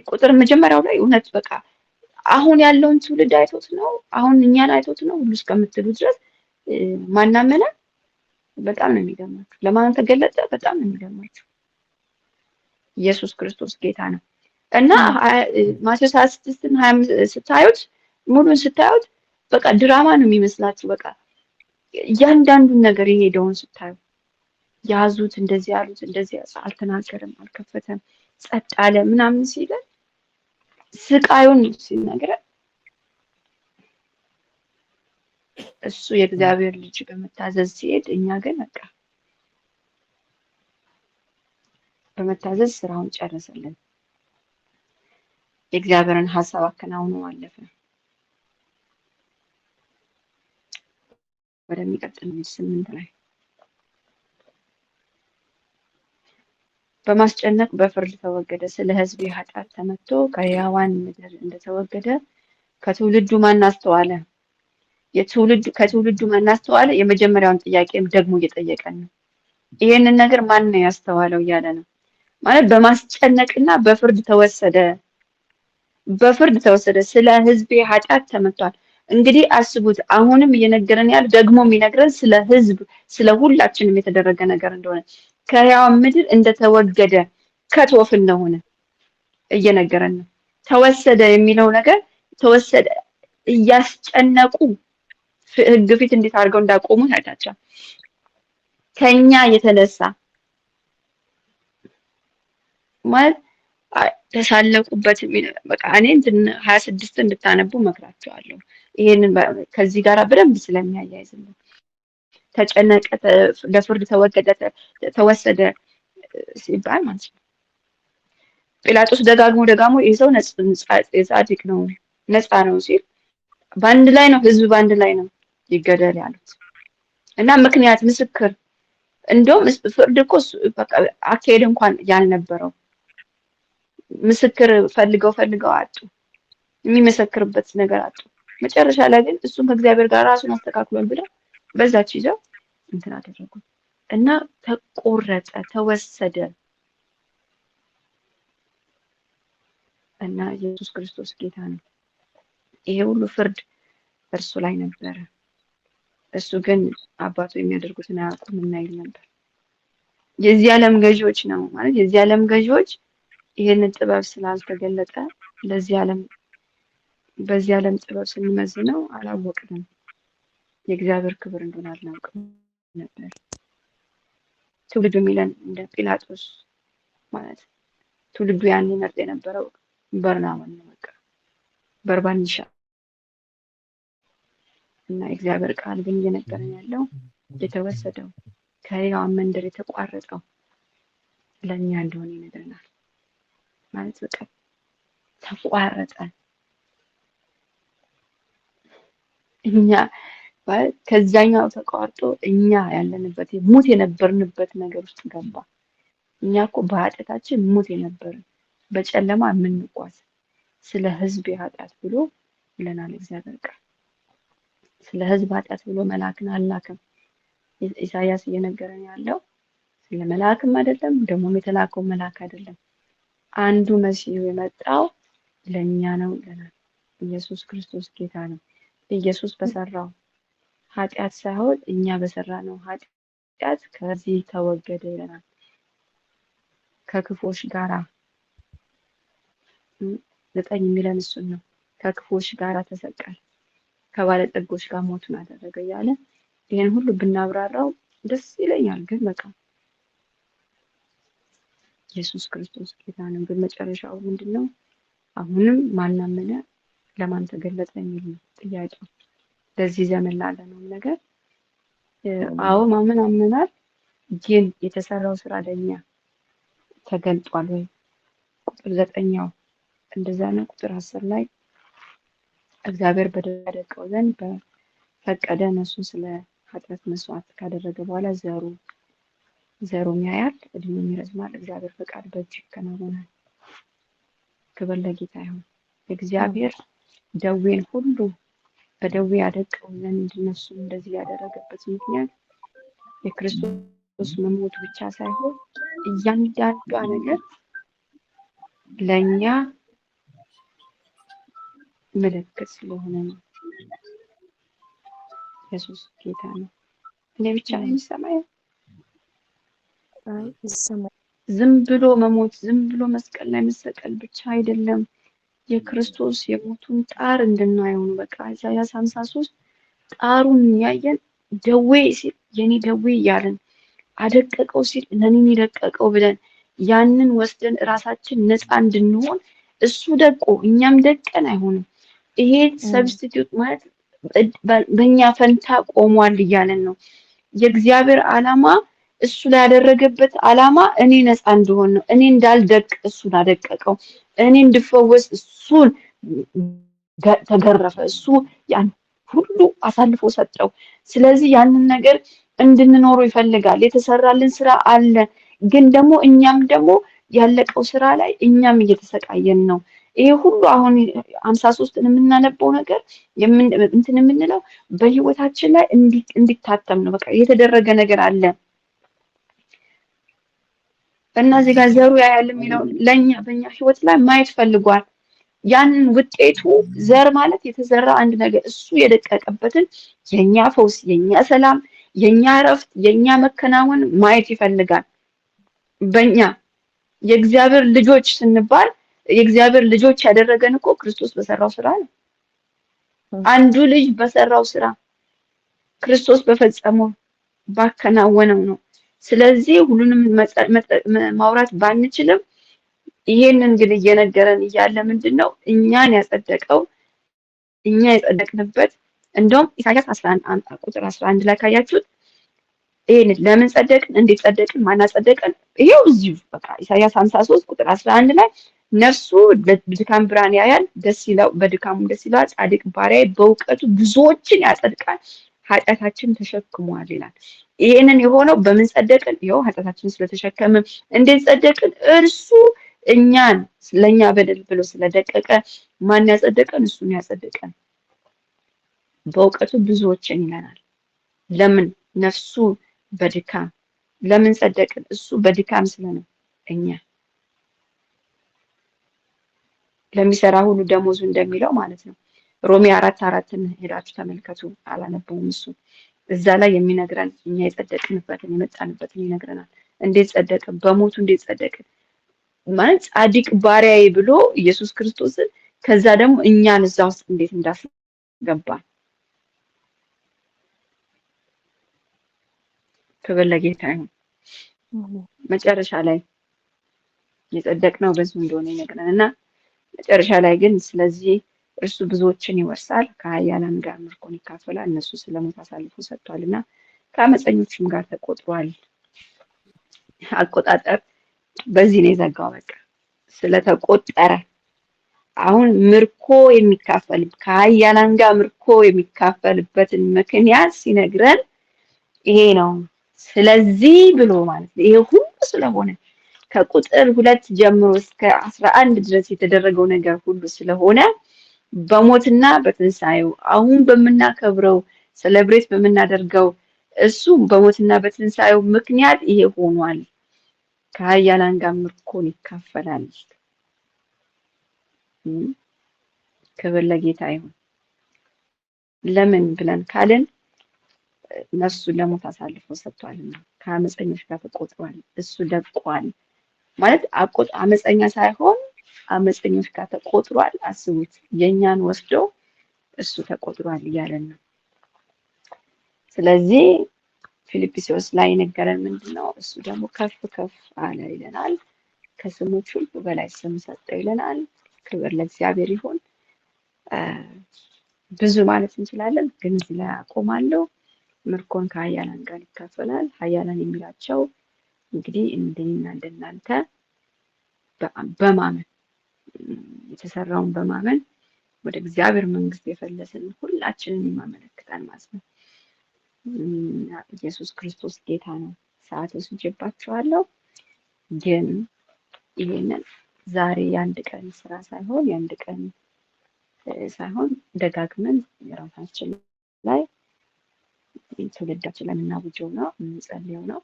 ቁጥር መጀመሪያው ላይ እውነት በቃ አሁን ያለውን ትውልድ አይቶት ነው፣ አሁን እኛን አይቶት ነው ሁሉ እስከምትሉ ድረስ ማናመነ በጣም ነው የሚገርማችሁ። ለማን ተገለጠ? በጣም ነው የሚገርማችሁ። ኢየሱስ ክርስቶስ ጌታ ነው እና ማቴዎስ 26ን 25 ስታዩት ሙሉን ስታዩት በቃ ድራማ ነው የሚመስላችሁ። በቃ እያንዳንዱን ነገር የሄደውን ስታዩ ያዙት፣ እንደዚህ ያሉት፣ እንደዚህ አልተናገረም፣ አልከፈተም፣ ጸጥ አለ ምናምን ሲለን ስቃዩን ሲነግረን እሱ የእግዚአብሔር ልጅ በመታዘዝ ሲሄድ እኛ ግን በቃ በመታዘዝ ስራውን ጨረሰልን። የእግዚአብሔርን ሀሳብ አከናውኖ አለፈ። ወደሚቀጥለው 8 ላይ በማስጨነቅ በፍርድ ተወገደ፣ ስለ ሕዝቤ ኃጢአት ተመትቶ ከሕያዋን ምድር እንደተወገደ ከትውልዱ ማን አስተዋለ? ከትውልዱ ማን አስተዋለ? የመጀመሪያውን ጥያቄም ደግሞ እየጠየቀን ነው። ይሄንን ነገር ማን ነው ያስተዋለው እያለ ነው። ማለት በማስጨነቅና በፍርድ ተወሰደ፣ በፍርድ ተወሰደ፣ ስለ ሕዝቤ ኃጢአት ተመቷል። እንግዲህ አስቡት፣ አሁንም እየነገረን ያለ ደግሞ የሚነግረን ስለ ሕዝብ ስለ ሁላችንም የተደረገ ነገር እንደሆነ ከሕያዋን ምድር እንደተወገደ ከቶፍ እንደሆነ እየነገረን ነው። ተወሰደ የሚለው ነገር ተወሰደ እያስጨነቁ ሕግ ፊት እንዴት አድርገው እንዳቆሙ ታይታቸዋል። ከኛ የተነሳ ማለት ተሳለቁበት የሚል በቃ እኔ 26 እንድታነቡ መክራቸዋለሁ። ይሄንን ከዚህ ጋር በደንብ ስለሚያያይዝልን ተጨነቀ፣ ለፍርድ ተወገደ፣ ተወሰደ ሲባል ማለት ነው። ጲላጦስ ደጋግሞ ይህ ሰው ጻድቅ ነው፣ ነፃ ነው ሲል በአንድ ላይ ነው፣ ህዝብ በአንድ ላይ ነው ይገደል ያሉት እና ምክንያት ምስክር እንደውም ፍርድ እኮ በቃ አካሄድ እንኳን ያልነበረው ምስክር ፈልገው አጡ፣ የሚመሰክርበት ነገር አጡ። መጨረሻ ላይ ግን እሱም ከእግዚአብሔር ጋር ራሱን አስተካክሏል ብለው በዛች ይዘው እንትን አደረጉት እና ተቆረጠ፣ ተወሰደ እና ኢየሱስ ክርስቶስ ጌታ ነው። ይሄ ሁሉ ፍርድ እርሱ ላይ ነበረ። እሱ ግን አባቱ የሚያደርጉትን አያውቁም እና ይል ነበር። የዚህ ዓለም ገዢዎች ነው ማለት የዚህ ዓለም ገዢዎች ይሄንን ጥበብ ስላልተገለጠ ለዚህ ዓለም በዚህ ዓለም ጥበብ ስንመዝነው አላወቅንም። የእግዚአብሔር ክብር እንደሆነ አልናውቅም ነበር። ትውልዱ የሚለን እንደ ጲላጦስ ማለት ትውልዱ ያን ይመርጥ የነበረው በርናባን ነው። በቃ በርባን ይሻል እና እግዚአብሔር ቃል ግን እየነገረን ያለው የተወሰደው ከሕያዋን መንደር የተቋረጠው ለእኛ እንደሆነ ይነግረናል። ማለት በቃ ተቋረጠ። እኛ ከዛኛው ተቋርጦ እኛ ያለንበት ሙት የነበርንበት ነገር ውስጥ ገባ። እኛ እኮ በኃጢአታችን ሙት የነበርን በጨለማ የምንጓዝ ስለ ሕዝብ ኃጢአት ብሎ ይለናል እግዚአብሔር ቃል። ስለ ሕዝብ ኃጢአት ብሎ መልአክን አላከም። ኢሳያስ እየነገረን ያለው ስለ መልአክም አይደለም፣ ደግሞ የተላከው መልአክ አይደለም። አንዱ መሲሁ የመጣው ለኛ ነው ይለናል። ኢየሱስ ክርስቶስ ጌታ ነው። ኢየሱስ በሰራው ኃጢአት ሳይሆን እኛ በሰራነው ኃጢአት ከዚህ ተወገደ ይለናል። ከክፎች ጋራ 9 የሚለን እሱን ነው። ከክፎች ጋራ ተሰቀለ፣ ከባለጠጎች ጋር ሞቱን አደረገ እያለ ይሄን ሁሉ ብናብራራው ደስ ይለኛል። ግን በቃ ኢየሱስ ክርስቶስ ጌታ ነው። ግን መጨረሻው ምንድነው? አሁንም ማናመነ ለማን ተገለጠ የሚል ነው ጥያቄው። በዚህ ዘመን ላለነው ነገር አዎ ማመን አምነናል፣ ግን የተሰራው ስራ ለኛ ተገልጧል ወይ? ቁጥር 9 እንደዛ ነው። ቁጥር 10 ላይ እግዚአብሔር በደቀው ዘንድ በፈቀደ እነሱን ስለ ኃጢአት መስዋዕት ካደረገ በኋላ ዘሩን ያያል፣ እድሜውም ይረዝማል፣ እግዚአብሔር ፈቃድ በእጁ ይከናወናል። ክብር ለጌታ ይሁን። እግዚአብሔር ደዌን ሁሉ በደዌ ያደቀው ዘንድ እነሱ እንደዚህ ያደረገበት ምክንያት የክርስቶስ መሞት ብቻ ሳይሆን እያንዳንዷ ነገር ለኛ ምልክት ስለሆነ ነው። ኢየሱስ ጌታ ነው። እኔ ብቻ ነው የሚሰማኝ? ዝም ብሎ መሞት፣ ዝም ብሎ መስቀል ላይ መሰቀል ብቻ አይደለም። የክርስቶስ የሞቱን ጣር እንድናየው ነው። በቃ ኢሳያስ 53 ጣሩን ያየን ደዌ ሲል የኔ ደዌ እያለን አደቀቀው ሲል ለኔን የደቀቀው ብለን ያንን ወስደን ራሳችን ነፃ እንድንሆን እሱ ደቆ እኛም ደቀን አይሆንም። ይሄ ሰብስቲቲዩት ማለት በእኛ ፈንታ ቆሟል እያለን ነው። የእግዚአብሔር ዓላማ እሱ ላይ ያደረገበት ዓላማ እኔ ነፃ እንድሆን ነው። እኔ እንዳልደቅ እሱን አደቀቀው። እኔ እንድፈወስ እሱን ተገረፈ። እሱ ያን ሁሉ አሳልፎ ሰጠው። ስለዚህ ያንን ነገር እንድንኖረው ይፈልጋል። የተሰራልን ስራ አለ። ግን ደግሞ እኛም ደግሞ ያለቀው ስራ ላይ እኛም እየተሰቃየን ነው። ይሄ ሁሉ አሁን 53ን የምናነበው ነገር እንትን የምንለው በህይወታችን ላይ እንዲታተም ነው። በቃ የተደረገ ነገር አለ እና እዚህ ጋር ዘሩ ያያል የሚለው ለኛ በእኛ ህይወት ላይ ማየት ፈልጓል። ያንን ውጤቱ ዘር ማለት የተዘራ አንድ ነገር እሱ የደቀቀበትን የኛ ፈውስ፣ የኛ ሰላም፣ የኛ እረፍት፣ የኛ መከናወን ማየት ይፈልጋል። በእኛ የእግዚአብሔር ልጆች ስንባል የእግዚአብሔር ልጆች ያደረገን እኮ ክርስቶስ በሰራው ስራ ነው። አንዱ ልጅ በሰራው ስራ ክርስቶስ በፈጸመው ባከናወነው ነው። ስለዚህ ሁሉንም ማውራት ባንችልም ይሄንን ግን እየነገረን እያለ ምንድነው እኛን ያጸደቀው እኛ የጸደቅንበት እንደውም ኢሳይያስ 11 ቁጥር 11 ላይ ካያችሁት ይሄን ለምን ጸደቅን፣ እንዴት ጸደቅን፣ ማን አጸደቀን? ይሄው እዚሁ በቃ ኢሳይያስ 53 ቁጥር 11 ላይ ነፍሱ በድካም ብርሃን ያያል፣ ደስ ይለው በድካሙ ደስ ይለዋል። ጻድቅ ባሪያዬ በእውቀቱ ብዙዎችን ያጸድቃል፣ ኃጢአታችን ተሸክሟል ይላል። ይሄንን የሆነው በምን ጸደቅን? ይኸው ኃጢአታችን ስለተሸከምን። እንዴት ጸደቅን? እርሱ እኛን ስለኛ በደል ብሎ ስለደቀቀ ማን ያጸደቀን? እሱን ያጸደቀን። በእውቀቱ ብዙዎችን ይለናል። ለምን? ነፍሱ በድካም ለምን ጸደቅን? እሱ በድካም ስለነው እኛ ለሚሰራ ሁሉ ደሞዙ እንደሚለው ማለት ነው። ሮሜ 4:4ን ሄዳችሁ ተመልከቱ። አላነበውም እሱ እዛ ላይ የሚነግረን እኛ የጸደቅንበትን የመጣንበትን ይነግረናል። እንዴት ጸደቅን? በሞቱ እንዴት ጸደቅን ማለት ጻድቅ ባሪያዬ ብሎ ኢየሱስ ክርስቶስን ከዛ ደግሞ እኛን እዛ ውስጥ እንዴት እንዳስገባን ክብር ለጌታ ይሁን። መጨረሻ ላይ የጸደቅነው በሱ እንደሆነ ይነግረን እና መጨረሻ ላይ ግን ስለዚህ እርሱ ብዙዎችን ይወርሳል፣ ከኃያላን ጋር ምርኮን ይካፈላል፣ እነሱ ስለሞት አሳልፎ ሰጥቷልና ከአመፀኞችም ጋር ተቆጥሯል። አቆጣጠር በዚህ ነው የዘጋው። በቃ ስለተቆጠረ አሁን ምርኮ የሚካፈል ከኃያላን ጋር ምርኮ የሚካፈልበትን ምክንያት ሲነግረን ይሄ ነው። ስለዚህ ብሎ ማለት ነው። ይሄ ሁሉ ስለሆነ ከቁጥር 2 ጀምሮ እስከ 11 ድረስ የተደረገው ነገር ሁሉ ስለሆነ በሞትና በትንሳኤው አሁን በምናከብረው ሴሌብሬት በምናደርገው እሱ በሞትና በትንሳኤው ምክንያት ይሄ ሆኗል። ከኃያላን ጋር ምርኮን ይካፈላል። ክብር ለጌታ ይሁን። ለምን ብለን ካልን ነፍሱን ለሞት አሳልፎ ሰጥቷልና ከአመፀኞች ጋር ተቆጥሯል። እሱ ደቋል ማለት አመፀኛ ሳይሆን አመፀኞች ጋር ተቆጥሯል። አስቡት፣ የኛን ወስዶ እሱ ተቆጥሯል እያለን ነው። ስለዚህ ፊልጵስዩስ ላይ ነገረን ምንድነው? እሱ ደግሞ ከፍ ከፍ አለ ይለናል። ከስሞች ሁሉ በላይ ስም ሰጠው ይለናል። ክብር ለእግዚአብሔር ይሁን። ብዙ ማለት እንችላለን፣ ግን እዚህ ላይ አቆማለሁ። ምርኮን ከኃያላን ጋር ይካፈላል። ኃያላን የሚላቸው እንግዲህ እንደኔና እንደናንተ በማመን የተሰራውን በማመን ወደ እግዚአብሔር መንግስት የፈለስን ሁላችንን የማመለክታል ማለት ነው። ኢየሱስ ክርስቶስ ጌታ ነው። ሰዓት ወስጄባችኋለሁ፣ ግን ይሄንን ዛሬ የአንድ ቀን ስራ ሳይሆን ደጋግመን የራሳችን ላይ ትውልዳችን ላይ የምናውጀው ነው፣ የምንጸልየው ነው።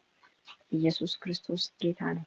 ኢየሱስ ክርስቶስ ጌታ ነው።